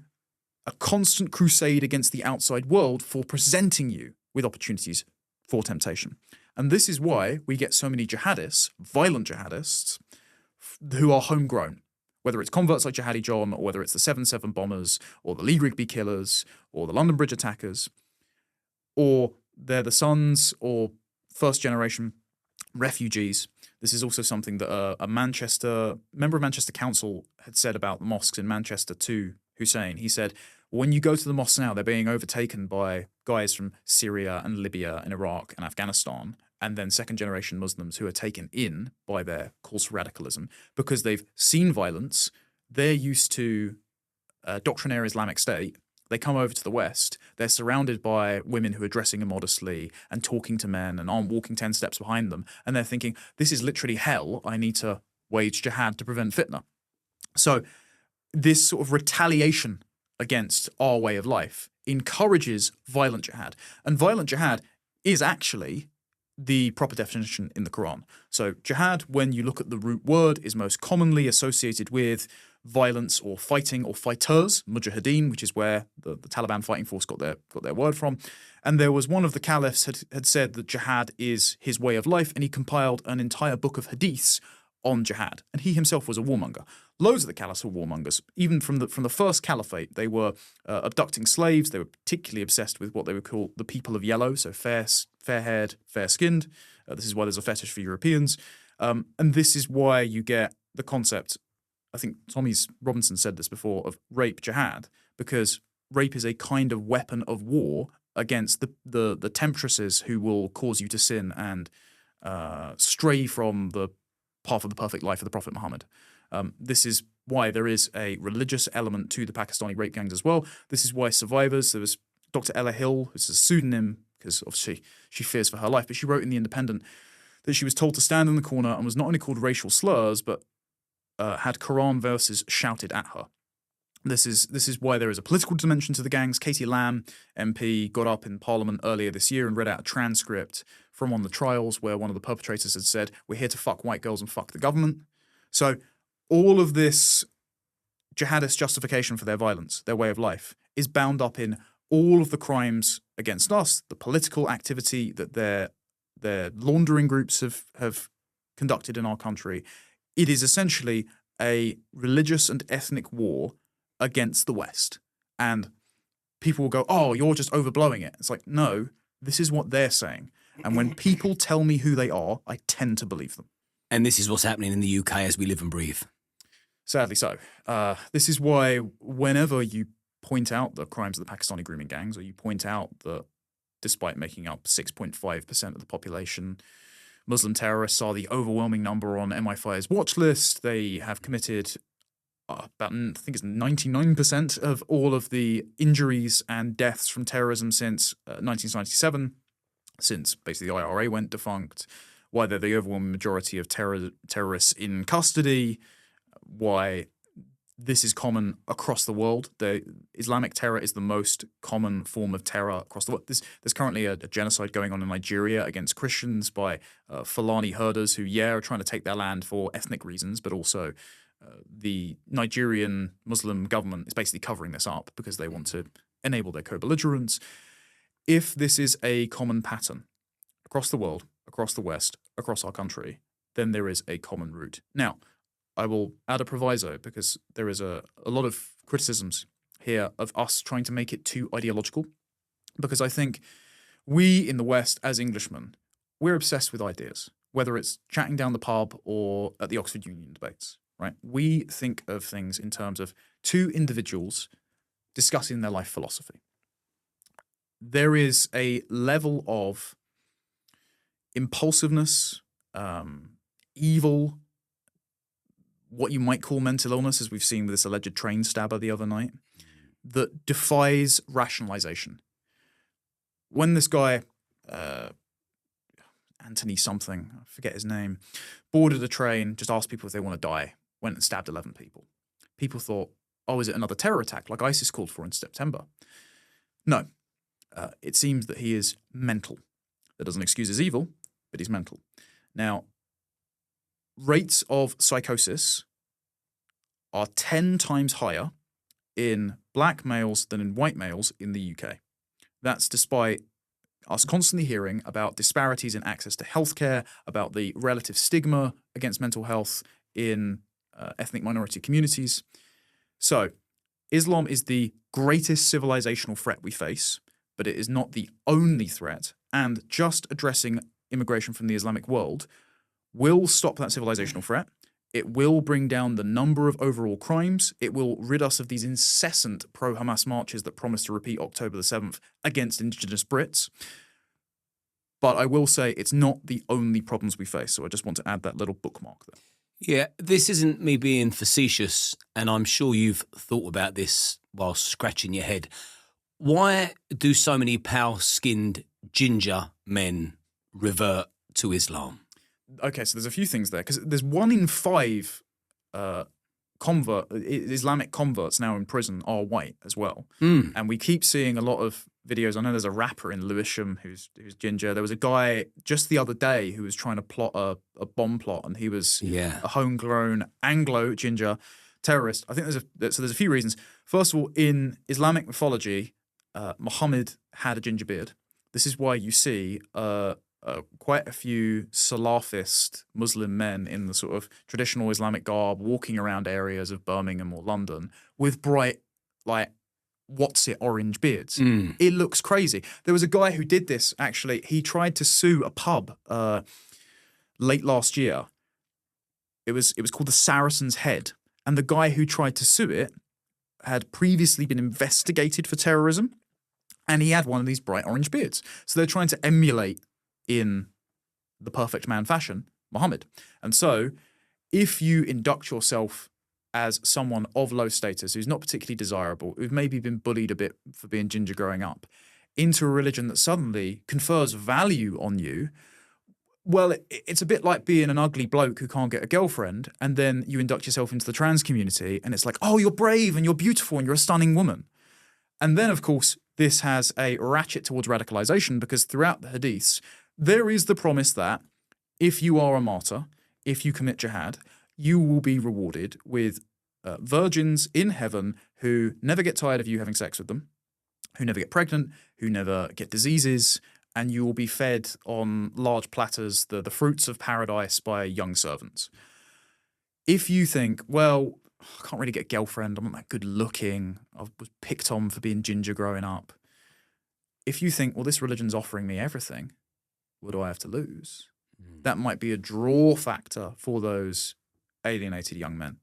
a constant crusade against the outside world for presenting you with opportunities for temptation. And this is why we get so many jihadists, violent jihadists, who are homegrown. Whether it's converts like Jihadi John, or whether it's the 7/7 bombers, or the Lee Rigby killers, or the London Bridge attackers, or they're the sons or first-generation refugees. This is also something that a member of Manchester Council had said about the mosques in Manchester to Hussein. He said, when you go to the mosques now, they're being overtaken by guys from Syria and Libya and Iraq and Afghanistan, and then second-generation Muslims who are taken in by their calls for radicalism because they've seen violence. They're used to doctrinaire Islamic State. They come over to the West. They're surrounded by women who are dressing immodestly and talking to men and aren't walking 10 steps behind them. And they're thinking, this is literally hell. I need to wage jihad to prevent fitna. So this sort of retaliation against our way of life encourages violent jihad. And violent jihad is actually the proper definition in the Quran. So jihad, when you look at the root word, is most commonly associated with violence or fighting or fighters, mujahideen, which is where the Taliban fighting force got their word from. And there was one of the caliphs had said that jihad is his way of life, and he compiled an entire book of hadiths on jihad. And he himself was a warmonger. Loads of the caliphs were warmongers. Even from the first caliphate, they were abducting slaves. They were particularly obsessed with what they would call the people of yellow, so fair-haired, fair-skinned. This is why there's a fetish for Europeans. And this is why you get the concept, I think Tommy Robinson said this before, of rape jihad, because rape is a kind of weapon of war against the temptresses who will cause you to sin and stray from the path of the perfect life of the Prophet Muhammad. This is why there is a religious element to the Pakistani rape gangs as well. This is why survivors, there was Dr. Ella Hill, who's a pseudonym because obviously she fears for her life, but she wrote in The Independent that she was told to stand in the corner and was not only called racial slurs, but had Quran verses shouted at her. This is why there is a political dimension to the gangs. Katie Lamb, MP, got up in Parliament earlier this year and read out a transcript from one of the trials where one of the perpetrators had said, "We're here to fuck white girls and fuck the government." So all of this jihadist justification for their violence, their way of life, is bound up in all of the crimes against us, the political activity that their laundering groups have conducted in our country. It is essentially a religious and ethnic war against the West. And people will go, "Oh, you're just overblowing it." It's like, no, this is what they're saying. And when people tell me who they are, I tend to believe them. And this is what's happening in the UK as we live and breathe. Sadly so. This is why whenever you point out the crimes of the Pakistani grooming gangs, or you point out that despite making up 6.5% of the population, Muslim terrorists are the overwhelming number on MI5's watch list. They have committed about, I think it's 99% of all of the injuries and deaths from terrorism since 1997, since basically the IRA went defunct, why they're the overwhelming majority of terrorists in custody, why this is common across the world. The Islamic terror is the most common form of terror across the world. There's currently a genocide going on in Nigeria against Christians by Fulani herders who, are trying to take their land for ethnic reasons, but also the Nigerian Muslim government is basically covering this up because they want to enable their co-belligerents. If this is a common pattern across the world, across the West, across our country, then there is a common root. Now, I will add a proviso because there is a lot of criticisms here of us trying to make it too ideological, because I think we in the West, as Englishmen, we're obsessed with ideas, whether it's chatting down the pub or at the Oxford Union debates, right? We think of things in terms of two individuals discussing their life philosophy. There is a level of impulsiveness, evil, what you might call mental illness, as we've seen with this alleged train stabber the other night, that defies rationalization. When this guy, Anthony something, I forget his name, boarded a train, just asked people if they want to die, went and stabbed 11 people. People thought, oh, is it another terror attack like ISIS called for in September? No. It seems that he is mental. That doesn't excuse his evil, but he's mental. Now, rates of psychosis are 10 times higher in black males than in white males in the UK. That's despite us constantly hearing about disparities in access to healthcare, about the relative stigma against mental health in ethnic minority communities. So, Islam is the greatest civilizational threat we face, but it is not the only threat, and just addressing immigration from the Islamic world will stop that civilizational threat. It will bring down the number of overall crimes. It will rid us of these incessant pro-Hamas marches that promise to repeat October the 7th against indigenous Brits. But I will say it's not the only problems we face, so I just want to add that little bookmark there. Yeah, this isn't me being facetious, and I'm sure you've thought about this while scratching your head. Why do so many pale-skinned ginger men revert to Islam? Okay, so there's a few things there, because there's 1 in 5 Islamic converts now in prison are white as well. And we keep seeing a lot of videos. I know there's a rapper in Lewisham who's ginger. There was a guy just the other day who was trying to plot a bomb plot, and he was a homegrown Anglo ginger terrorist. I think there's a few reasons. First of all, in Islamic mythology, Muhammad had a ginger beard. This is why you see quite a few Salafist Muslim men in the sort of traditional Islamic garb walking around areas of Birmingham or London with bright, like, orange beards. It looks crazy. There was a guy who did this, actually. He tried to sue a pub late last year. It was called the Saracen's Head. And the guy who tried to sue it had previously been investigated for terrorism, and he had one of these bright orange beards. So they're trying to emulate, in the perfect man fashion, Muhammad. And so if you induct yourself as someone of low status, who's not particularly desirable, who've maybe been bullied a bit for being ginger growing up, into a religion that suddenly confers value on you, well, it's a bit like being an ugly bloke who can't get a girlfriend, and then you induct yourself into the trans community, and it's like, oh, you're brave and you're beautiful and you're a stunning woman. And then, of course, this has a ratchet towards radicalization, because throughout the hadiths, there is the promise that if you are a martyr, if you commit jihad, you will be rewarded with virgins in heaven who never get tired of you having sex with them, who never get pregnant, who never get diseases, and you will be fed on large platters the fruits of paradise by young servants. If you think, well, I can't really get a girlfriend, I'm not that good looking, I was picked on for being ginger growing up. If you think, well, this religion's offering me everything, what do I have to lose? That might be a draw factor for those alienated young men.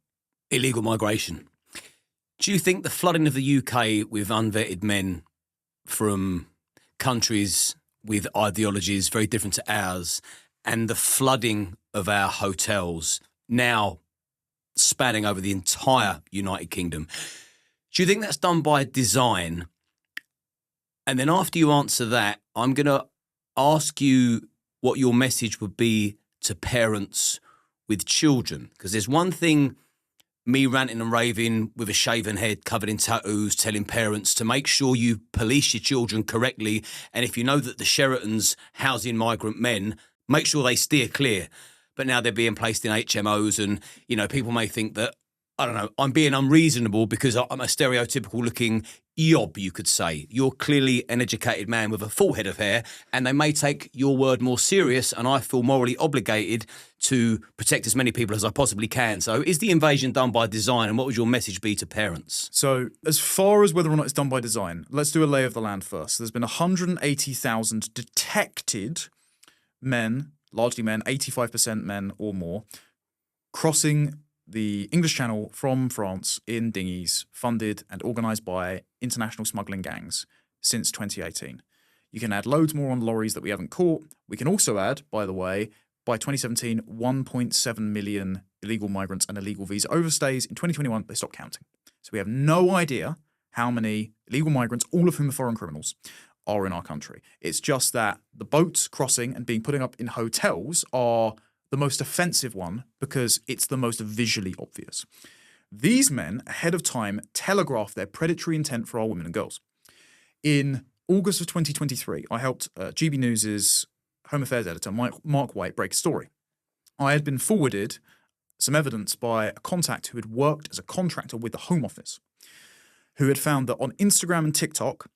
Illegal migration. Do you think the flooding of the UK with unvetted men from countries with ideologies very different to ours, and the flooding of our hotels now spanning over the entire United Kingdom, do you think that's done by design? And then after you answer that, I'm going to ask you what your message would be to parents with children. Because there's one thing, me ranting and raving with a shaven head covered in tattoos, telling parents to make sure you police your children correctly. And if you know that the Sheratons housing migrant men, make sure they steer clear. But now they're being placed in HMOs, and, you know, people may think that I don't know, I'm being unreasonable because I'm a stereotypical looking yob, you could say. You're clearly an educated man with a full head of hair, and they may take your word more serious, and I feel morally obligated to protect as many people as I possibly can. So is the invasion done by design, and what would your message be to parents? So as far as whether or not it's done by design, let's do a lay of the land first. There's been 180,000 detected men, largely men, 85% men or more, crossing the English Channel from France in dinghies funded and organised by international smuggling gangs since 2018. You can add loads more on lorries that we haven't caught. We can also add, by the way, by 2017, 1.7 million illegal migrants and illegal visa overstays. In 2021, they stopped counting. So we have no idea how many illegal migrants, all of whom are foreign criminals, are in our country. It's just that the boats crossing and being put up in hotels are the most offensive one because it's the most visually obvious. These men, ahead of time, telegraphed their predatory intent for our women and girls. In August of 2023, I helped GB News' Home Affairs editor, Mark White, break a story. I had been forwarded some evidence by a contact who had worked as a contractor with the Home Office, who had found that on Instagram and TikTok,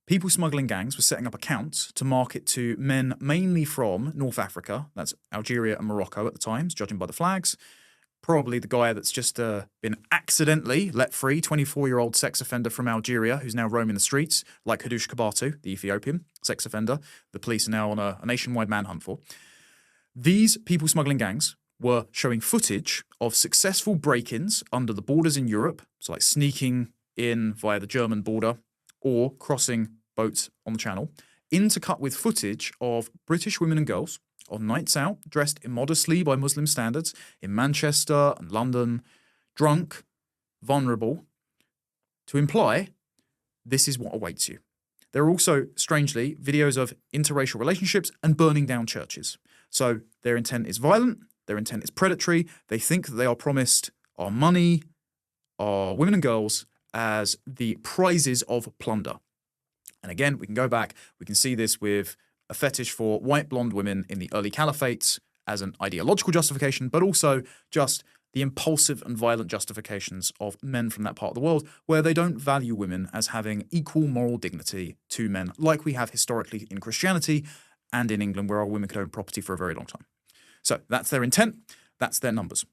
people smuggling gangs were setting up accounts to market to men mainly from North Africa, that's Algeria and Morocco at the times, judging by the flags. Probably the guy that's just been accidentally let free, 24-year-old sex offender from Algeria who's now roaming the streets, like Hadush Kabatu, the Ethiopian sex offender. The police are now on a nationwide manhunt for. These people smuggling gangs were showing footage of successful break-ins under the borders in Europe, so like sneaking in via the German border, or crossing boats on the channel, intercut with footage of British women and girls on nights out, dressed immodestly by Muslim standards, in Manchester and London, drunk, vulnerable, to imply this is what awaits you. There are also, strangely, videos of interracial relationships and burning down churches. So their intent is violent, their intent is predatory, they think that they are promised our money, our women and girls, as the prizes of plunder. And again, we can go back, we can see this with a fetish for white blonde women in the early caliphates as an ideological justification, but also just the impulsive and violent justifications of men from that part of the world where they don't value women as having equal moral dignity to men, like we have historically in Christianity and in England where our women could own property for a very long time. So that's their intent, that's their numbers.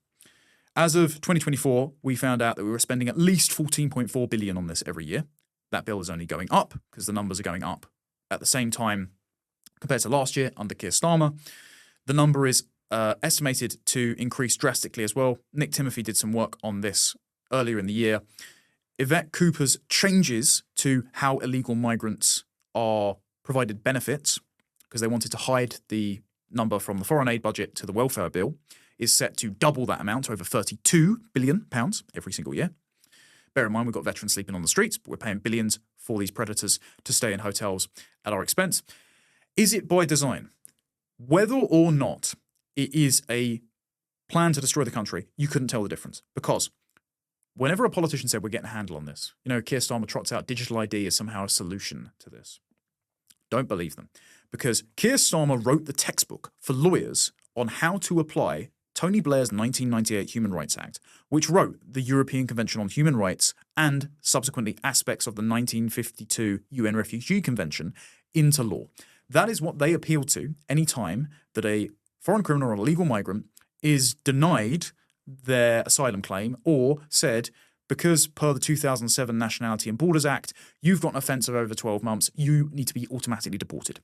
As of 2024, we found out that we were spending at least 14.4 billion on this every year. That bill is only going up because the numbers are going up at the same time compared to last year under Keir Starmer. The number is estimated to increase drastically as well. Nick Timothy did some work on this earlier in the year. Yvette Cooper's changes to how illegal migrants are provided benefits, because they wanted to hide the number from the foreign aid budget to the welfare bill, is set to double that amount to over £32 billion every single year. Bear in mind, we've got veterans sleeping on the streets, but we're paying billions for these predators to stay in hotels at our expense. Is it by design? Whether or not it is a plan to destroy the country, you couldn't tell the difference. Because whenever a politician said we're getting a handle on this, Keir Starmer trots out digital ID as somehow a solution to this. Don't believe them. Because Keir Starmer wrote the textbook for lawyers on how to apply Tony Blair's 1998 Human Rights Act, which wrote the European Convention on Human Rights and subsequently aspects of the 1952 UN Refugee Convention into law. That is what they appeal to any time that a foreign criminal or a legal migrant is denied their asylum claim or said, because per the 2007 Nationality and Borders Act, you've got an offence of over 12 months, you need to be automatically deported.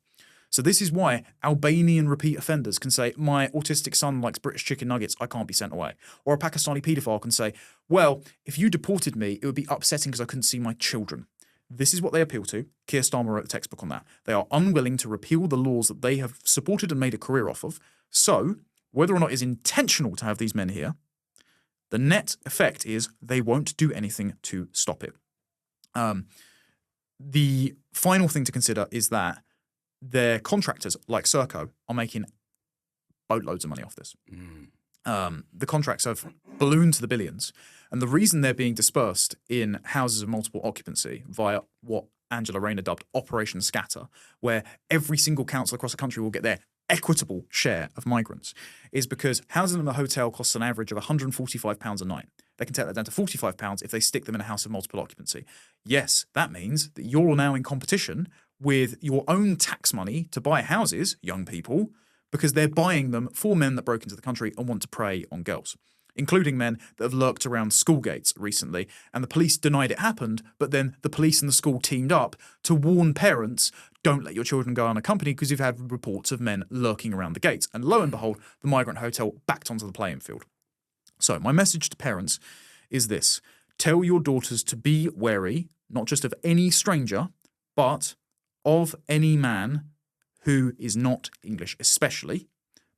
So this is why Albanian repeat offenders can say, my autistic son likes British chicken nuggets, I can't be sent away. Or a Pakistani paedophile can say, well, if you deported me, it would be upsetting because I couldn't see my children. This is what they appeal to. Keir Starmer wrote a textbook on that. They are unwilling to repeal the laws that they have supported and made a career off of. So whether or not it's intentional to have these men here, the net effect is they won't do anything to stop it. The final thing to consider is that their contractors, like Serco, are making boatloads of money off this. The contracts have ballooned to the billions. And the reason they're being dispersed in houses of multiple occupancy via what Angela Rayner dubbed Operation Scatter, where every single council across the country will get their equitable share of migrants, is because housing in a hotel costs an average of £145 a night. they can take that down to £45 if they stick them in a house of multiple occupancy. Yes, that means that you're now in competition with your own tax money to buy houses, young people, because they're buying them for men that broke into the country and want to prey on girls, including men that have lurked around school gates recently, and the police denied it happened, but then the police and the school teamed up to warn parents, don't let your children go unaccompanied because you've had reports of men lurking around the gates. And lo and behold, the migrant hotel backed onto the playing field. So my message to parents is this. Tell your daughters to be wary, not just of any stranger, but of any man who is not English, especially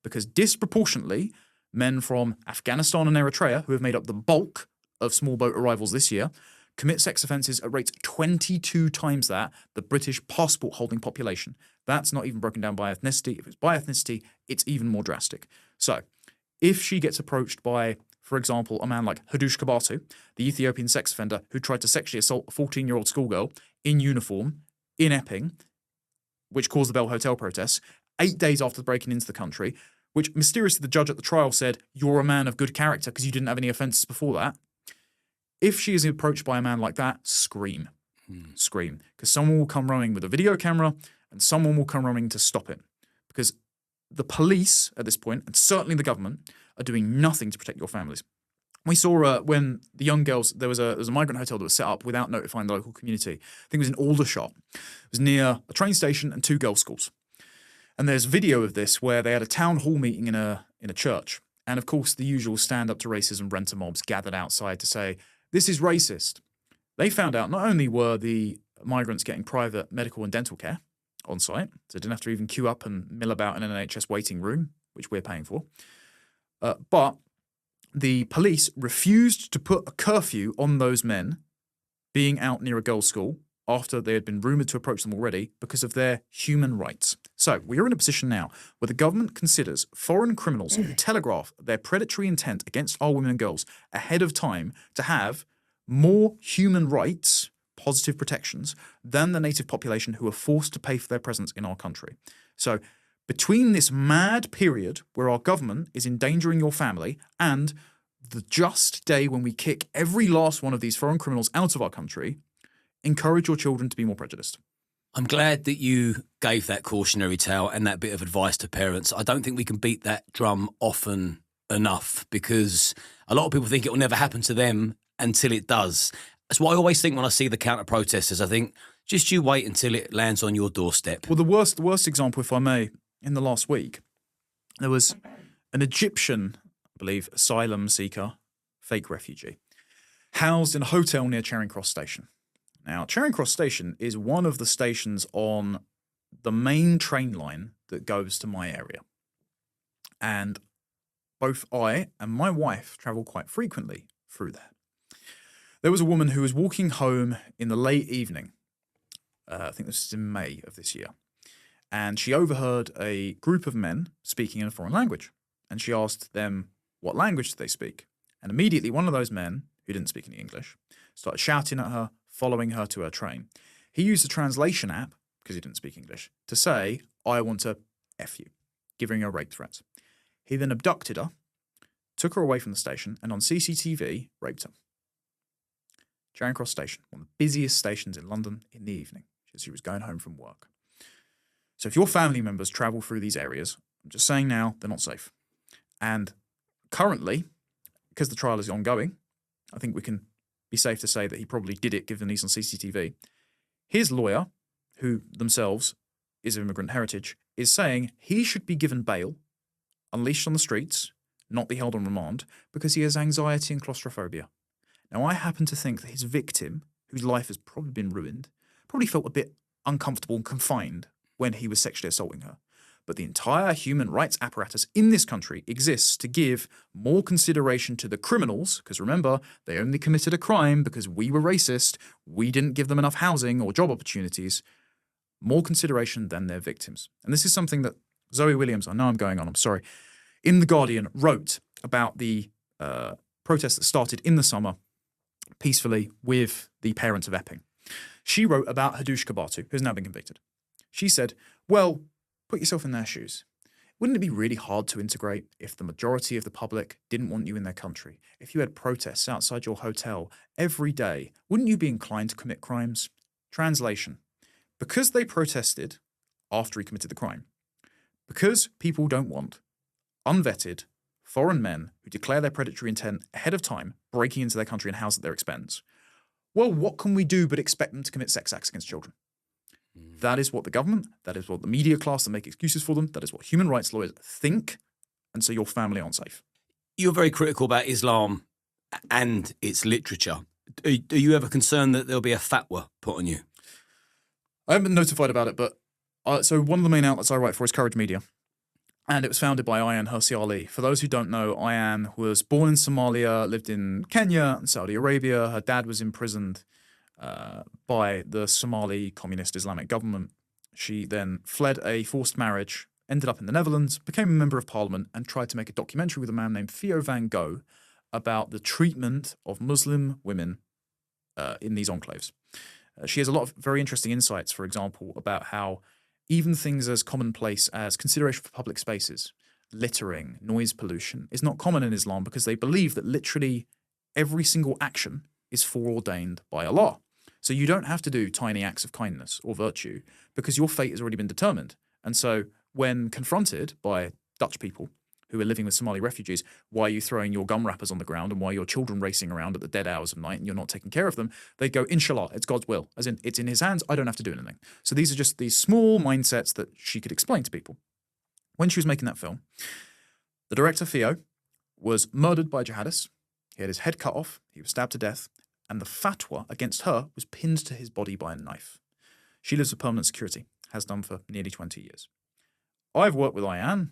because disproportionately men from Afghanistan and Eritrea, who have made up the bulk of small boat arrivals this year, commit sex offences at rates 22 times that the British passport-holding population. That's not even broken down by ethnicity. If it's by ethnicity, it's even more drastic. So if she gets approached by, for example, a man like Hadush Kabatu, the Ethiopian sex offender who tried to sexually assault a 14-year-old schoolgirl in uniform in Epping, which caused the Bell Hotel protests, 8 days after breaking into the country, which mysteriously the judge at the trial said, you're a man of good character because you didn't have any offences before that. If she is approached by a man like that, scream. Scream. Because someone will come running with a video camera and someone will come running to stop it. Because the police at this point, and certainly the government, are doing nothing to protect your families. We saw when the young girls, there was a migrant hotel that was set up without notifying the local community. I think it was in Aldershot. It was near a train station and 2 girls' schools. And there's video of this where they had a town hall meeting in a church. And of course, the usual stand up to racism renter mobs gathered outside to say, this is racist. They found out not only were the migrants getting private medical and dental care on site, so they didn't have to even queue up and mill about in an NHS waiting room, which we're paying for, but the police refused to put a curfew on those men being out near a girls' school after they had been rumoured to approach them already because of their human rights. So we are in a position now where the government considers foreign criminals who telegraph their predatory intent against our women and girls ahead of time to have more human rights, positive protections, than the native population who are forced to pay for their presence in our country. So between this mad period where our government is endangering your family and the just day when we kick every last one of these foreign criminals out of our country, encourage your children to be more prejudiced. I'm glad that you gave that cautionary tale and that bit of advice to parents. I don't think we can beat that drum often enough because a lot of people think it will never happen to them until it does. That's what I always think when I see the counter-protesters. I think, just you wait until it lands on your doorstep. Well, the worst example, if I may, in the last week, there was an Egyptian, I believe, asylum seeker, fake refugee, housed in a hotel near Charing Cross Station. Now, Charing Cross Station is one of the stations on the main train line that goes to my area. And both I and my wife travel quite frequently through there. There was a woman who was walking home in the late evening. I think this is in May of this year. And she overheard a group of men speaking in a foreign language. And she asked them, what language do they speak? And immediately one of those men, who didn't speak any English, started shouting at her, following her to her train. He used a translation app, because he didn't speak English, to say, I want to F you, giving her rape threats. He then abducted her, took her away from the station, and on CCTV, raped her. Charing Cross Station, one of the busiest stations in London in the evening, as she was going home from work. So if your family members travel through these areas, I'm just saying now, they're not safe. And currently, because the trial is ongoing, I think we can be safe to say that he probably did it given he's on CCTV. His lawyer, who themselves is of immigrant heritage, is saying he should be given bail, unleashed on the streets, not be held on remand, because he has anxiety and claustrophobia. Now, I happen to think that his victim, whose life has probably been ruined, probably felt a bit uncomfortable and confined when he was sexually assaulting her. But the entire human rights apparatus in this country exists to give more consideration to the criminals, because remember, they only committed a crime because we were racist, we didn't give them enough housing or job opportunities, more consideration than their victims. And this is something that Zoe Williams, I know I'm going on, I'm sorry, in The Guardian wrote about the protest that started in the summer peacefully with the parents of Epping. She wrote about Hadush Kabatu, who's now been convicted. She said, well, put yourself in their shoes. Wouldn't it be really hard to integrate if the majority of the public didn't want you in their country? If you had protests outside your hotel every day, wouldn't you be inclined to commit crimes? Translation. Because they protested after he committed the crime, because people don't want unvetted foreign men who declare their predatory intent ahead of time, breaking into their country and house at their expense, well, what can we do but expect them to commit sex acts against children? That is what the government, that is what the media class that make excuses for them, that is what human rights lawyers think, and so your family aren't safe. You're very critical about Islam and its literature. Are you ever concerned that there'll be a fatwa put on you? I haven't been notified about it, but so one of the main outlets I write for is Courage Media, and it was founded by Ayaan Hirsi Ali. For those who don't know, Ayaan was born in Somalia, lived in Kenya and Saudi Arabia. Her dad was imprisoned by the Somali communist Islamic government. She then fled a forced marriage, ended up in the Netherlands, became a member of parliament, and tried to make a documentary with a man named Theo van Gogh about the treatment of Muslim women in these enclaves. She has a lot of very interesting insights, for example, about how even things as commonplace as consideration for public spaces, littering, noise pollution, is not common in Islam because they believe that literally every single action is foreordained by Allah. So you don't have to do tiny acts of kindness or virtue because your fate has already been determined. And so when confronted by Dutch people who are living with Somali refugees, why are you throwing your gum wrappers on the ground and why are your children racing around at the dead hours of night and you're not taking care of them, they go, Inshallah, it's God's will. As in, it's in his hands, I don't have to do anything. So these are just these small mindsets that she could explain to people. When she was making that film, the director, Theo, was murdered by jihadists. He had his head cut off, he was stabbed to death, and the fatwa against her was pinned to his body by a knife. She lives with permanent security, has done for nearly 20 years. I've worked with Ayaan,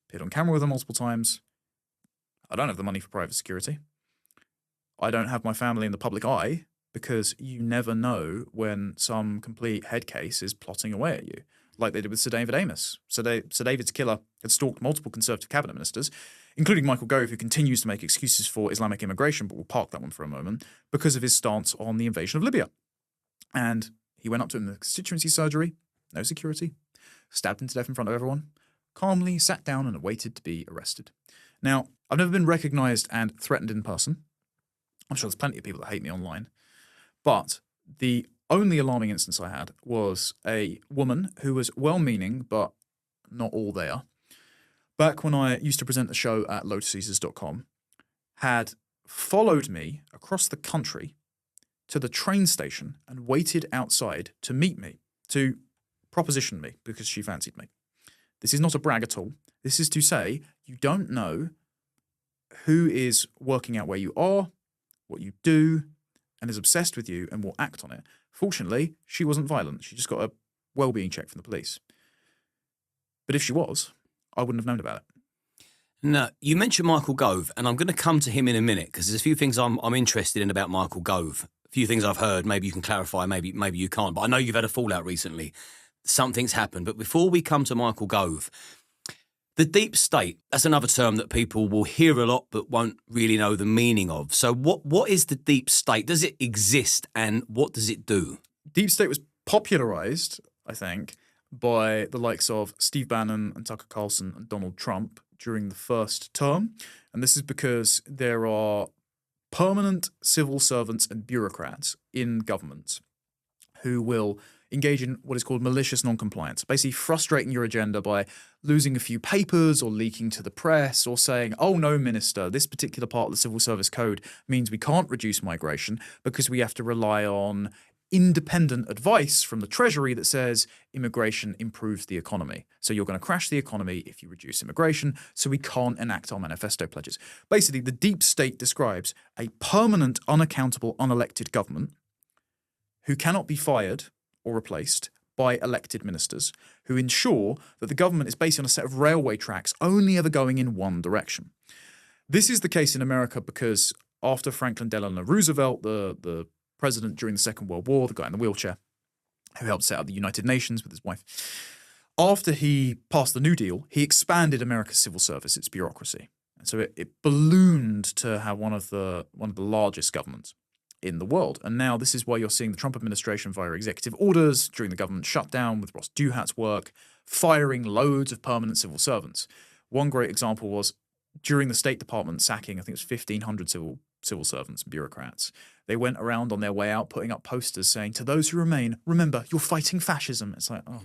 appeared on camera with her multiple times. I don't have the money for private security. I don't have my family in the public eye because you never know when some complete head case is plotting away at you, like they did with Sir David Amos. Sir David's killer had stalked multiple Conservative cabinet ministers, including Michael Gove, who continues to make excuses for Islamic immigration, but we'll park that one for a moment, because of his stance on the invasion of Libya. And he went up to him in the constituency surgery, no security, stabbed him to death in front of everyone, calmly sat down and awaited to be arrested. Now, I've never been recognised and threatened in person. I'm sure there's plenty of people that hate me online. But the only alarming instance I had was a woman who was well-meaning, but not all there, back when I used to present the show at lotuscaesars.com, had followed me across the country to the train station and waited outside to meet me, to proposition me because she fancied me. This is not a brag at all. This is to say you don't know who is working out where you are, what you do, and is obsessed with you and will act on it. Fortunately, she wasn't violent. She just got a well-being check from the police. But if she was, I wouldn't have known about it. No, you mentioned Michael Gove, and I'm going to come to him in a minute because there's a few things I'm interested in about Michael Gove. A few things I've heard. Maybe you can clarify. Maybe you can't. But I know you've had a fallout recently. Something's happened. But before we come to Michael Gove, the deep state, that's another term that people will hear a lot but won't really know the meaning of. So what is the deep state? Does it exist and what does it do? Deep state was popularized, I think, by the likes of Steve Bannon and Tucker Carlson and Donald Trump during the first term. And this is because there are permanent civil servants and bureaucrats in government who will engage in what is called malicious non-compliance, basically frustrating your agenda by losing a few papers or leaking to the press or saying, oh no, minister, this particular part of the civil service code means we can't reduce migration because we have to rely on independent advice from the Treasury that says immigration improves the economy. So you're going to crash the economy if you reduce immigration, so we can't enact our manifesto pledges. Basically, the deep state describes a permanent, unaccountable, unelected government who cannot be fired or replaced by elected ministers who ensure that the government is based on a set of railway tracks only ever going in one direction. This is the case in America because after Franklin Delano Roosevelt, the president during the Second World War, the guy in the wheelchair who helped set up the United Nations with his wife, after he passed the New Deal, he expanded America's civil service, its bureaucracy. And so it ballooned to have one of the largest governments in the world. And now this is why you're seeing the Trump administration via executive orders during the government shutdown with Ross Duhat's work, firing loads of permanent civil servants. One great example was during the State Department sacking, I think it was 1,500 civil servants and bureaucrats. They went around on their way out putting up posters saying, "To those who remain, remember, you're fighting fascism." It's like, oh,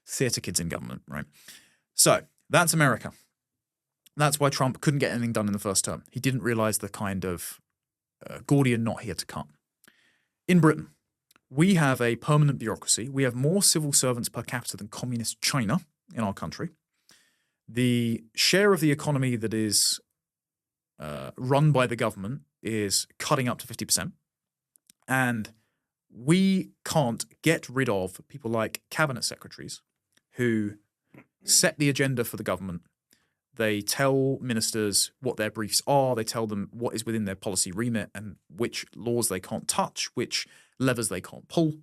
theatre kids in government, right? So that's America. That's why Trump couldn't get anything done in the first term. He didn't realize the kind of Gordian knot he had to cut. In Britain, we have a permanent bureaucracy. We have more civil servants per capita than communist China in our country. The share of the economy that is run by the government is cutting up to 50%. And we can't get rid of people like cabinet secretaries who set the agenda for the government. They tell ministers what their briefs are. They tell them what is within their policy remit and which laws they can't touch, which levers they can't pull.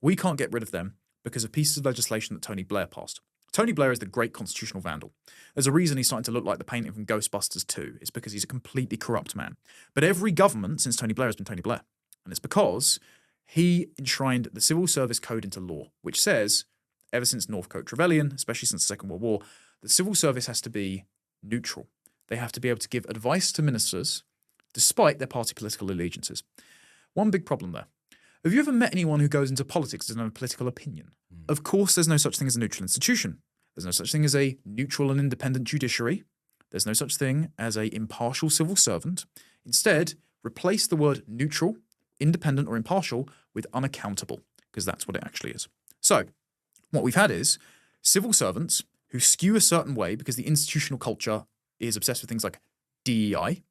We can't get rid of them because of pieces of legislation that Tony Blair passed. Tony Blair is the great constitutional vandal. There's a reason he's starting to look like the painting from Ghostbusters 2. It's because he's a completely corrupt man. But every government since Tony Blair has been Tony Blair. And it's because he enshrined the Civil Service Code into law, which says, ever since Northcote Rebellion, especially since the Second World War, the civil service has to be neutral. They have to be able to give advice to ministers despite their party political allegiances. One big problem there. Have you ever met anyone who goes into politics as no political opinion? Of course, there's no such thing as a neutral institution. There's no such thing as a neutral and independent judiciary. There's no such thing as an impartial civil servant. Instead, replace the word neutral, independent, or impartial with unaccountable, because that's what it actually is. So, what we've had is civil servants who skew a certain way because the institutional culture is obsessed with things like DEI,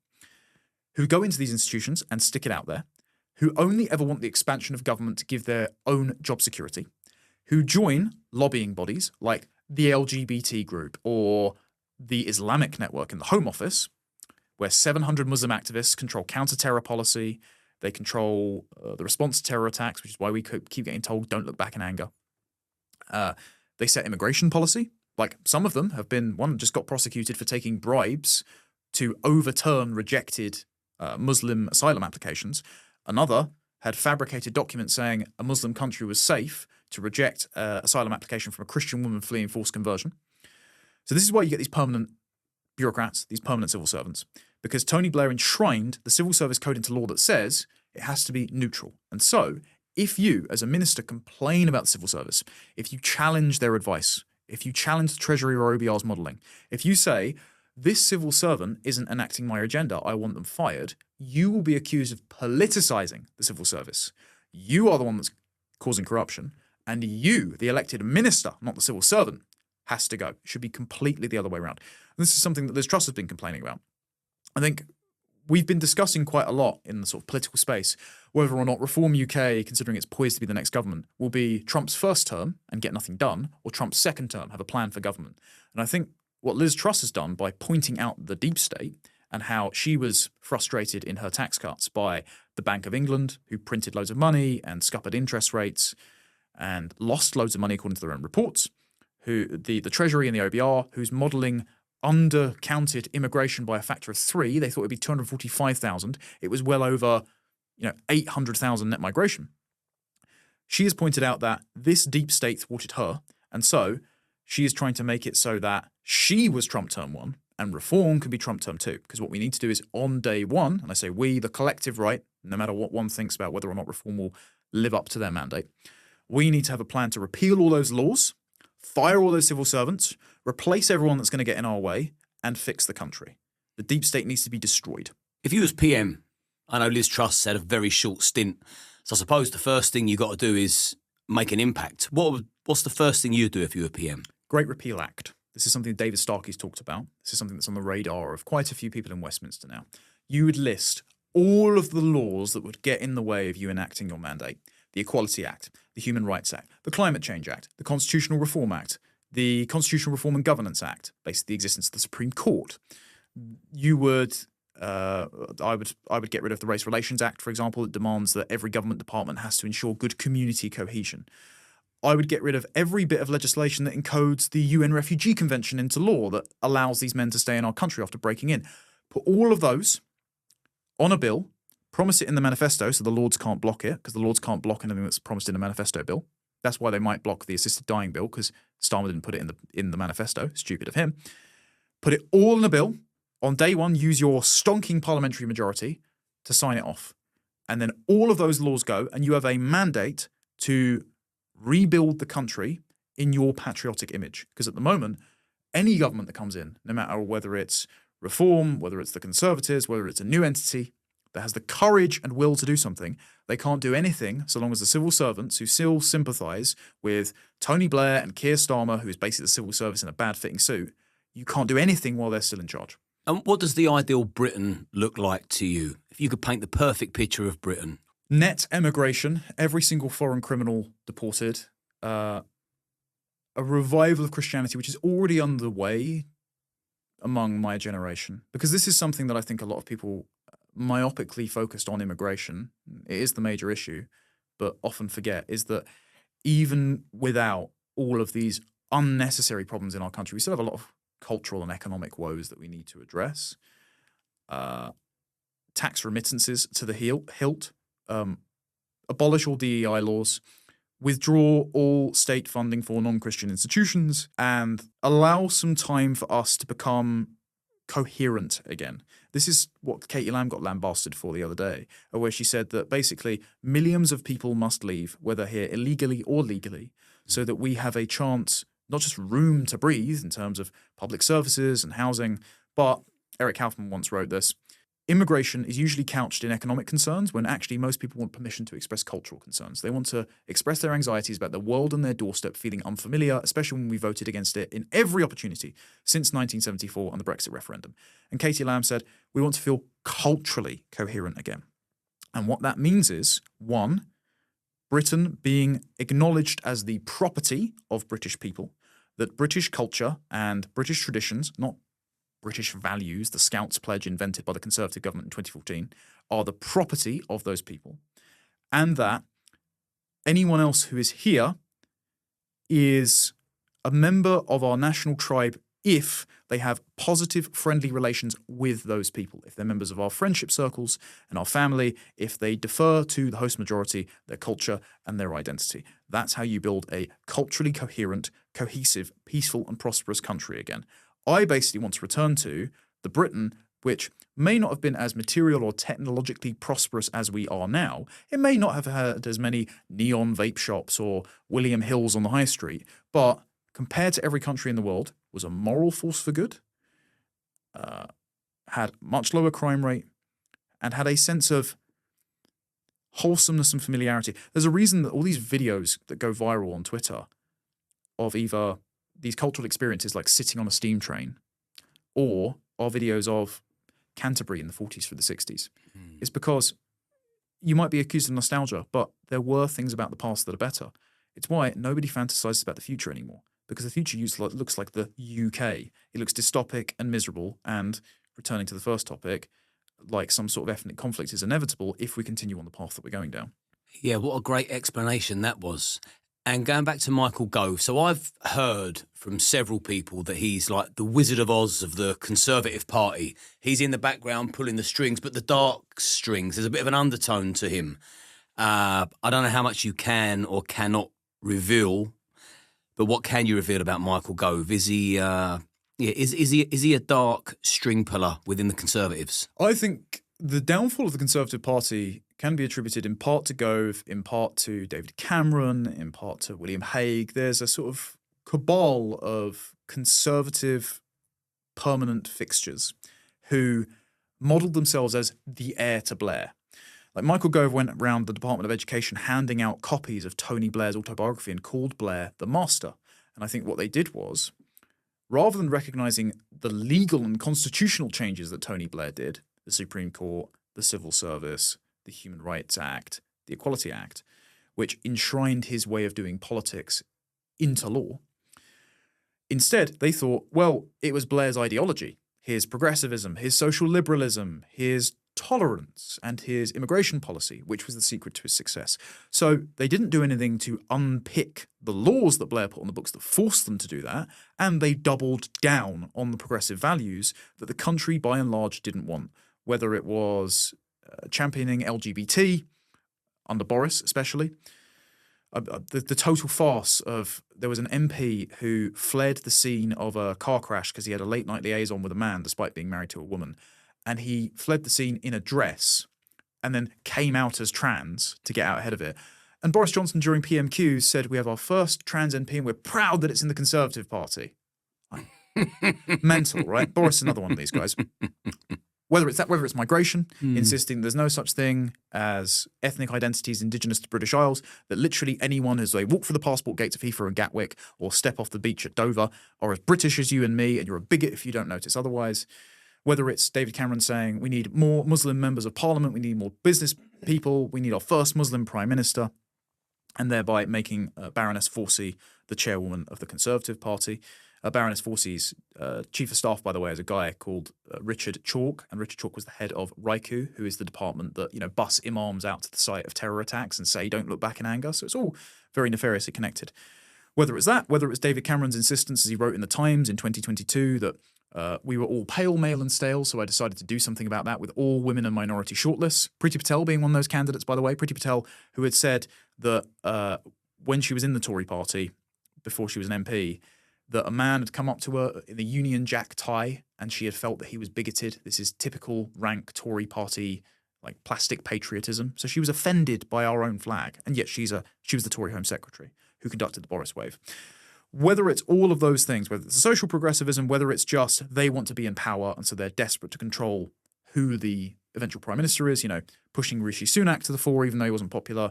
who go into these institutions and stick it out there, who only ever want the expansion of government to give their own job security, who join lobbying bodies like the LGBT group or the Islamic network in the Home Office, where 700 Muslim activists control counter-terror policy, they control the response to terror attacks, which is why we keep getting told don't look back in anger. They set immigration policy. Like some of them have been, one just got prosecuted for taking bribes to overturn rejected Muslim asylum applications. Another had fabricated documents saying a Muslim country was safe to reject asylum application from a Christian woman fleeing forced conversion. So this is why you get these permanent bureaucrats, these permanent civil servants, because Tony Blair enshrined the Civil Service Code into law that says it has to be neutral. And so if you, as a minister, complain about the civil service, if you challenge their advice, if you challenge the Treasury or OBR's modelling, if you say, this civil servant isn't enacting my agenda, I want them fired, you will be accused of politicising the civil service. You are the one that's causing corruption, and you, the elected minister, not the civil servant, has to go. It should be completely the other way around. And this is something that Liz Truss has been complaining about. I think we've been discussing quite a lot in the sort of political space whether or not Reform UK, considering it's poised to be the next government, will be Trump's first term and get nothing done, or Trump's second term, have a plan for government. And I think what Liz Truss has done by pointing out the deep state and how she was frustrated in her tax cuts by the Bank of England, who printed loads of money and scuppered interest rates and lost loads of money according to their own reports, who the Treasury and the OBR, who's modelling undercounted immigration by a factor of 3. They thought it'd be 245,000. It was well over 800,000 net migration. She has pointed out that this deep state thwarted her, and so she is trying to make it so that she was Trump term 1 and reform can be Trump term 2. Because what we need to do is on day 1, and I say we, the collective right, no matter what one thinks about whether or not reform will live up to their mandate, we need to have a plan to repeal all those laws, fire all those civil servants, replace everyone that's going to get in our way, and fix the country. The deep state needs to be destroyed. If you was PM, I know Liz Truss had a very short stint, so I suppose the first thing you got to do is make an impact. What's the first thing you'd do if you were PM? Great Repeal Act. This is something David Starkey's talked about. This is something that's on the radar of quite a few people in Westminster now. You would list all of the laws that would get in the way of you enacting your mandate. The Equality Act, the Human Rights Act, the Climate Change Act, the Constitutional Reform Act, the Constitutional Reform and Governance Act, basically the existence of the Supreme Court. You would, I would get rid of the Race Relations Act, for example, that demands that every government department has to ensure good community cohesion. I would get rid of every bit of legislation that encodes the UN Refugee Convention into law that allows these men to stay in our country after breaking in. Put all of those on a bill, promise it in the manifesto so the Lords can't block it, because the Lords can't block anything that's promised in a manifesto bill. That's why they might block the assisted dying bill, because Starmer didn't put it in the manifesto. Stupid of him. Put it all in a bill. On day one, use your stonking parliamentary majority to sign it off. And then all of those laws go, and you have a mandate to rebuild the country in your patriotic image. Because at the moment, any government that comes in, no matter whether it's Reform, whether it's the Conservatives, whether it's a new entity that has the courage and will to do something, they can't do anything so long as the civil servants who still sympathise with Tony Blair and Keir Starmer, who is basically the civil service in a bad-fitting suit, you can't do anything while they're still in charge. And what does the ideal Britain look like to you? If you could paint the perfect picture of Britain. Net emigration, every single foreign criminal deported, a revival of Christianity, which is already underway among my generation. Because this is something that I think a lot of people myopically focused on immigration. It is the major issue, but often forget, is that even without all of these unnecessary problems in our country, we still have a lot of cultural and economic woes that we need to address. Tax remittances to the hilt, abolish all DEI laws, withdraw all state funding for non-Christian institutions, and allow some time for us to become coherent again. This is what Katie Lamb got lambasted for the other day, where she said that basically millions of people must leave, whether here illegally or legally, so that we have a chance, not just room to breathe in terms of public services and housing, but Eric Kaufman once wrote this, immigration is usually couched in economic concerns when actually most people want permission to express cultural concerns. They want to express their anxieties about the world on their doorstep feeling unfamiliar, especially when we voted against it in every opportunity since 1974 and the Brexit referendum. And Katie Lamb said, we want to feel culturally coherent again. And what that means is, one, Britain being acknowledged as the property of British people, that British culture and British traditions, not British values, the Scouts Pledge invented by the Conservative government in 2014, are the property of those people, and that anyone else who is here is a member of our national tribe if they have positive, friendly relations with those people, if they're members of our friendship circles and our family, if they defer to the host majority, their culture and their identity. That's how you build a culturally coherent, cohesive, peaceful and prosperous country again. I basically want to return to the Britain which may not have been as material or technologically prosperous as we are now. It may not have had as many neon vape shops or William Hills on the high street, but compared to every country in the world, was a moral force for good, had much lower crime rate, and had a sense of wholesomeness and familiarity. There's a reason that all these videos that go viral on Twitter of either these cultural experiences like sitting on a steam train or are videos of Canterbury in the 40s through the 60s. It's because you might be accused of nostalgia, but there were things about the past that are better. It's why nobody fantasizes about the future anymore, because the future looks like the UK. It looks dystopic and miserable, and returning to the first topic, like some sort of ethnic conflict is inevitable if we continue on the path that we're going down. Yeah, what a great explanation that was. And going back to Michael Gove, so I've heard from several people that he's like the Wizard of Oz of the Conservative Party. He's in the background pulling the strings, but the dark strings, there's a bit of an undertone to him. I don't know how much you can or cannot reveal, but what can you reveal about Michael Gove? Is he is he a dark string puller within the Conservatives? I think the downfall of the Conservative Party can be attributed in part to Gove, in part to David Cameron, in part to William Hague. There's a sort of cabal of conservative permanent fixtures who modelled themselves as the heir to Blair. Like Michael Gove went around the Department of Education handing out copies of Tony Blair's autobiography and called Blair the master. And I think what they did was, rather than recognising the legal and constitutional changes that Tony Blair did, the Supreme Court, the Civil Service, the Human Rights Act, the Equality Act, which enshrined his way of doing politics into law. Instead, they thought, well, it was Blair's ideology, his progressivism, his social liberalism, his tolerance, and his immigration policy, which was the secret to his success. So they didn't do anything to unpick the laws that Blair put on the books that forced them to do that, and they doubled down on the progressive values that the country, by and large, didn't want, whether it was championing LGBT, under Boris especially, the total farce of there was an MP who fled the scene of a car crash because he had a late night liaison with a man despite being married to a woman. And he fled the scene in a dress and then came out as trans to get out ahead of it. And Boris Johnson during PMQ said, we have our first trans MP and we're proud that it's in the Conservative Party. Mental, right? Boris is another one of these guys. Whether it's migration, insisting there's no such thing as ethnic identities indigenous to British Isles, that literally anyone who's like walk through the passport gates of Heathrow and Gatwick or step off the beach at Dover are as British as you and me, and you're a bigot if you don't notice otherwise. Whether it's David Cameron saying we need more Muslim members of parliament, we need more business people, we need our first Muslim prime minister, and thereby making Baroness Forsey the chairwoman of the Conservative Party. Baroness Forsey's chief of staff, by the way, is a guy called Richard Chalk, and Richard Chalk was the head of RICU, who is the department that bus imams out to the site of terror attacks and say don't look back in anger. So it's all very nefariously connected. Whether it's that, whether it's David Cameron's insistence, as he wrote in the Times in 2022, that we were all pale, male and stale, so I decided to do something about that with all women and minority shortlists. Priti Patel being one of those candidates, by the way. Priti Patel, who had said that when she was in the Tory party, before she was an MP, that a man had come up to her in the Union Jack tie and she had felt that he was bigoted. This is typical rank Tory party, like plastic patriotism. So she was offended by our own flag. And yet she was the Tory Home Secretary who conducted the Boris wave. Whether it's all of those things, whether it's social progressivism, whether it's just they want to be in power and so they're desperate to control who the eventual prime minister is, pushing Rishi Sunak to the fore even though he wasn't popular,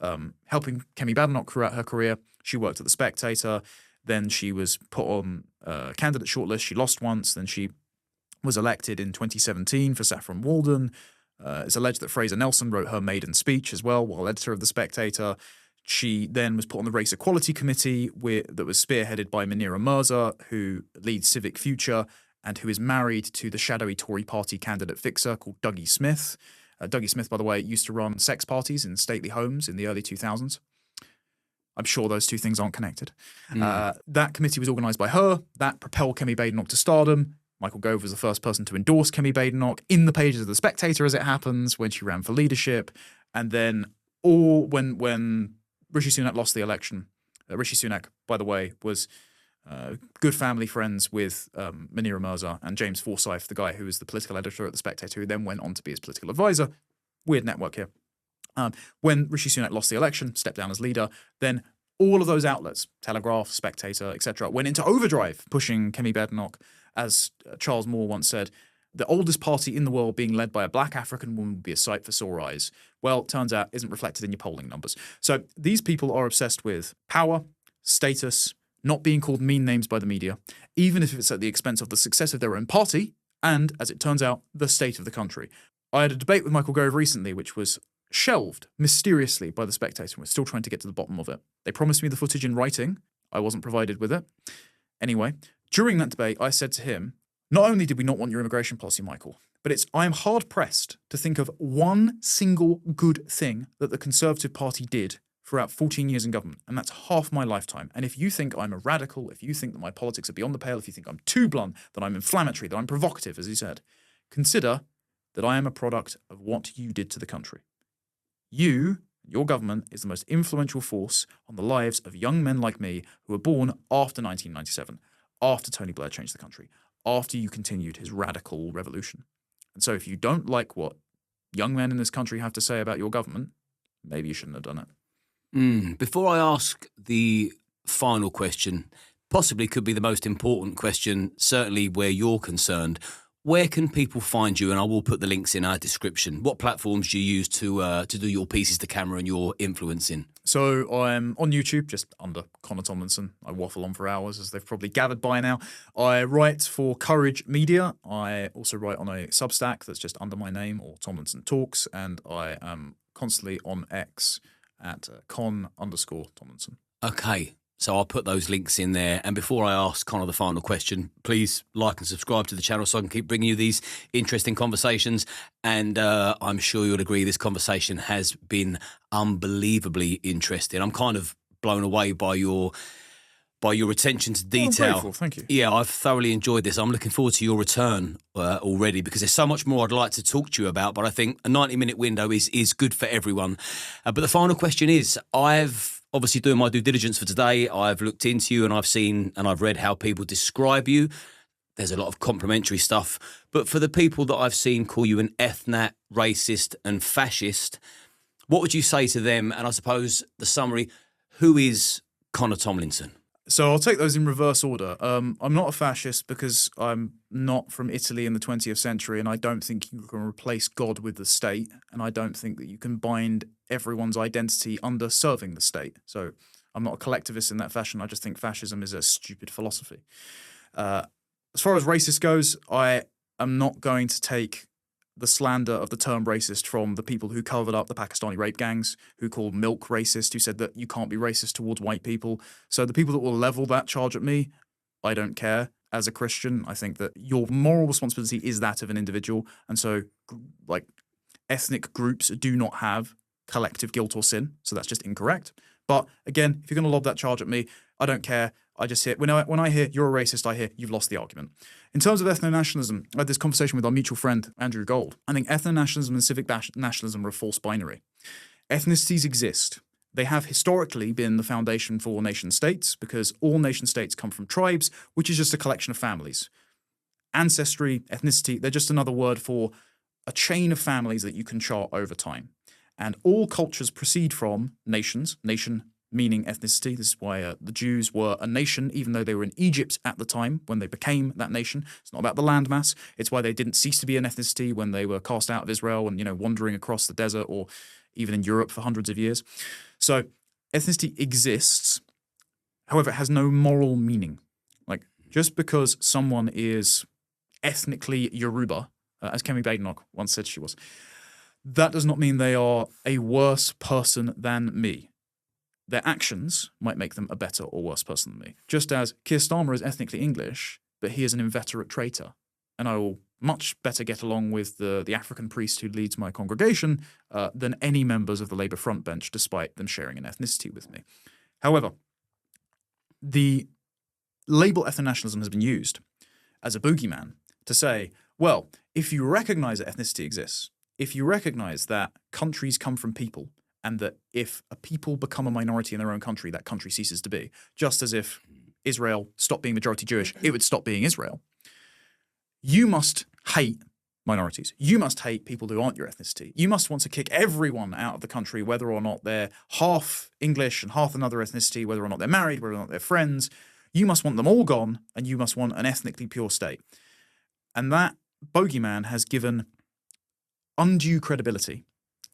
helping Kemi Badenoch throughout her career. She worked at The Spectator. Then she was put on a candidate shortlist. She lost once. Then she was elected in 2017 for Saffron Walden. It's alleged that Fraser Nelson wrote her maiden speech as well while editor of The Spectator. She then was put on the Race Equality Committee that was spearheaded by Munira Mirza, who leads Civic Future and who is married to the shadowy Tory party candidate fixer called Dougie Smith. Dougie Smith, by the way, used to run sex parties in stately homes in the early 2000s. I'm sure those two things aren't connected. That committee was organised by her. That propelled Kemi Badenoch to stardom. Michael Gove was the first person to endorse Kemi Badenoch in the pages of The Spectator, as it happens, when she ran for leadership. And then when Rishi Sunak lost the election, Rishi Sunak, by the way, was good family friends with Munira Mirza and James Forsyth, the guy who was the political editor at The Spectator, who then went on to be his political advisor. Weird network here. When Rishi Sunak lost the election, stepped down as leader, then all of those outlets, Telegraph, Spectator, etc., went into overdrive, pushing Kemi Badenoch, as Charles Moore once said, the oldest party in the world being led by a black African woman would be a sight for sore eyes. Well, turns out isn't reflected in your polling numbers. So these people are obsessed with power, status, not being called mean names by the media, even if it's at the expense of the success of their own party and, as it turns out, the state of the country. I had a debate with Michael Gove recently, which was shelved mysteriously by The Spectator, and we're still trying to get to the bottom of it. They promised me the footage in writing. I wasn't provided with it. Anyway, during that debate, I said to him, not only did we not want your immigration policy, Michael, but I am hard-pressed to think of one single good thing that the Conservative Party did throughout 14 years in government, and that's half my lifetime. And if you think I'm a radical, if you think that my politics are beyond the pale, if you think I'm too blunt, that I'm inflammatory, that I'm provocative, as he said, consider that I am a product of what you did to the country. Your government is the most influential force on the lives of young men like me who were born after 1997, after Tony Blair changed the country, after you continued his radical revolution. And so if you don't like what young men in this country have to say about your government, maybe you shouldn't have done it. Before I ask the final question, possibly could be the most important question, certainly where you're concerned, where can people find you? And I will put the links in our description. What platforms do you use to do your pieces to camera and your influence in? So I'm on YouTube, just under Connor Tomlinson. I waffle on for hours, as they've probably gathered by now. I write for Courage Media. I also write on a Substack that's just under my name, or Tomlinson Talks. And I am constantly on X at con_Tomlinson. Okay. So I'll put those links in there. And before I ask Connor the final question, please like and subscribe to the channel so I can keep bringing you these interesting conversations. And I'm sure you'll agree this conversation has been unbelievably interesting. I'm kind of blown away by your attention to detail. I'm grateful, thank you. Yeah, I've thoroughly enjoyed this. I'm looking forward to your return already, because there's so much more I'd like to talk to you about. But I think a 90-minute window is good for everyone. But the final question is, I've obviously doing my due diligence for today, I've looked into you and I've seen and I've read how people describe you. There's a lot of complimentary stuff. But for the people that I've seen call you an ethnat, racist and fascist, what would you say to them? And I suppose the summary, who is Connor Tomlinson? So I'll take those in reverse order. I'm not a fascist because I'm not from Italy in the 20th century, and I don't think you can replace God with the state, and I don't think that you can bind everyone's identity under serving the state. So I'm not a collectivist in that fashion. I just think fascism is a stupid philosophy. As far as racist goes, I am not going to take the slander of the term racist from the people who covered up the Pakistani rape gangs, who called milk racist, who said that you can't be racist towards white people. So the people that will level that charge at me, I don't care. As a Christian, I think that your moral responsibility is that of an individual. And so, like, ethnic groups do not have collective guilt or sin. So that's just incorrect. But again, if you're going to lob that charge at me, I don't care. I just hear, when I hear you're a racist, I hear you've lost the argument. In terms of ethno-nationalism, I had this conversation with our mutual friend, Andrew Gold. I think ethno-nationalism and civic nationalism are a false binary. Ethnicities exist. They have historically been the foundation for nation states because all nation states come from tribes, which is just a collection of families. Ancestry, ethnicity, they're just another word for a chain of families that you can chart over time. And all cultures proceed from nations, nation meaning ethnicity. This is why the Jews were a nation, even though they were in Egypt at the time when they became that nation. It's not about the landmass. It's why they didn't cease to be an ethnicity when they were cast out of Israel and, wandering across the desert or even in Europe for hundreds of years. So ethnicity exists. However, it has no moral meaning. Like, just because someone is ethnically Yoruba, as Kemi Badenoch once said she was, that does not mean they are a worse person than me. Their actions might make them a better or worse person than me. Just as Keir Starmer is ethnically English, but he is an inveterate traitor. And I will much better get along with the African priest who leads my congregation than any members of the Labour front bench, despite them sharing an ethnicity with me. However, the label ethno-nationalism has been used as a boogeyman to say, well, if you recognise that ethnicity exists, if you recognise that countries come from people, and that if a people become a minority in their own country, that country ceases to be. Just as if Israel stopped being majority Jewish, it would stop being Israel. You must hate minorities. You must hate people who aren't your ethnicity. You must want to kick everyone out of the country, whether or not they're half English and half another ethnicity, whether or not they're married, whether or not they're friends. You must want them all gone, and you must want an ethnically pure state. And that bogeyman has given undue credibility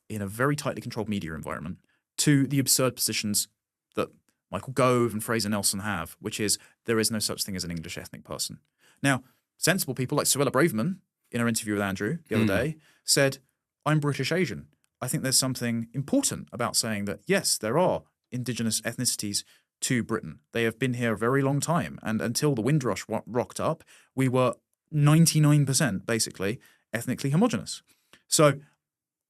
in a very tightly controlled media environment to the absurd positions that Michael Gove and Fraser Nelson have, which is there is no such thing as an English ethnic person. Now, sensible people like Suella Braverman, in her interview with Andrew the other day, said, I'm British Asian. I think there's something important about saying that, yes, there are indigenous ethnicities to Britain. They have been here a very long time. And until the Windrush rocked up, we were 99% basically ethnically homogenous. So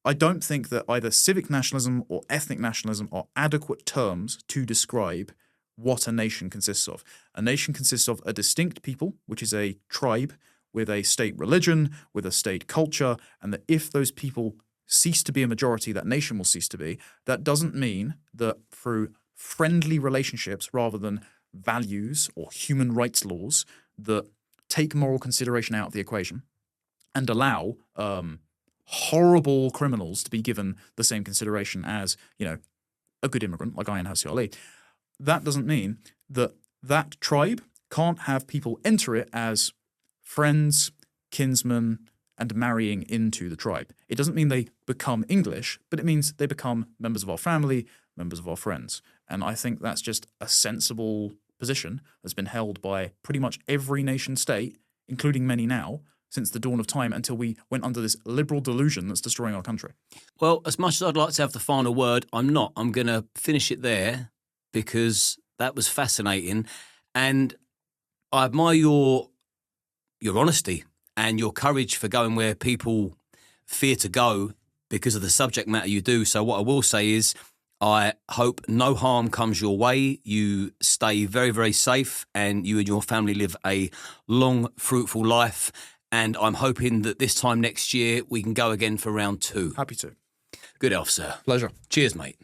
I don't think that either civic nationalism or ethnic nationalism are adequate terms to describe what a nation consists of. A nation consists of a distinct people, which is a tribe with a state religion, with a state culture, and that if those people cease to be a majority, that nation will cease to be. That doesn't mean that through friendly relationships rather than values or human rights laws that take moral consideration out of the equation and allow horrible criminals to be given the same consideration as, a good immigrant like Ayaan Hirsi Ali. That doesn't mean that that tribe can't have people enter it as friends, kinsmen, and marrying into the tribe. It doesn't mean they become English, but it means they become members of our family, members of our friends. And I think that's just a sensible position that's been held by pretty much every nation state, including many now, since the dawn of time until we went under this liberal delusion that's destroying our country. Well, as much as I'd like to have the final word, I'm not. I'm going to finish it there because that was fascinating. And I admire your honesty and your courage for going where people fear to go because of the subject matter you do. So what I will say is I hope no harm comes your way. You stay very, very safe and you and your family live a long, fruitful life. And I'm hoping that this time next year we can go again for round 2. Happy to. Good elf, sir. Pleasure. Cheers, mate.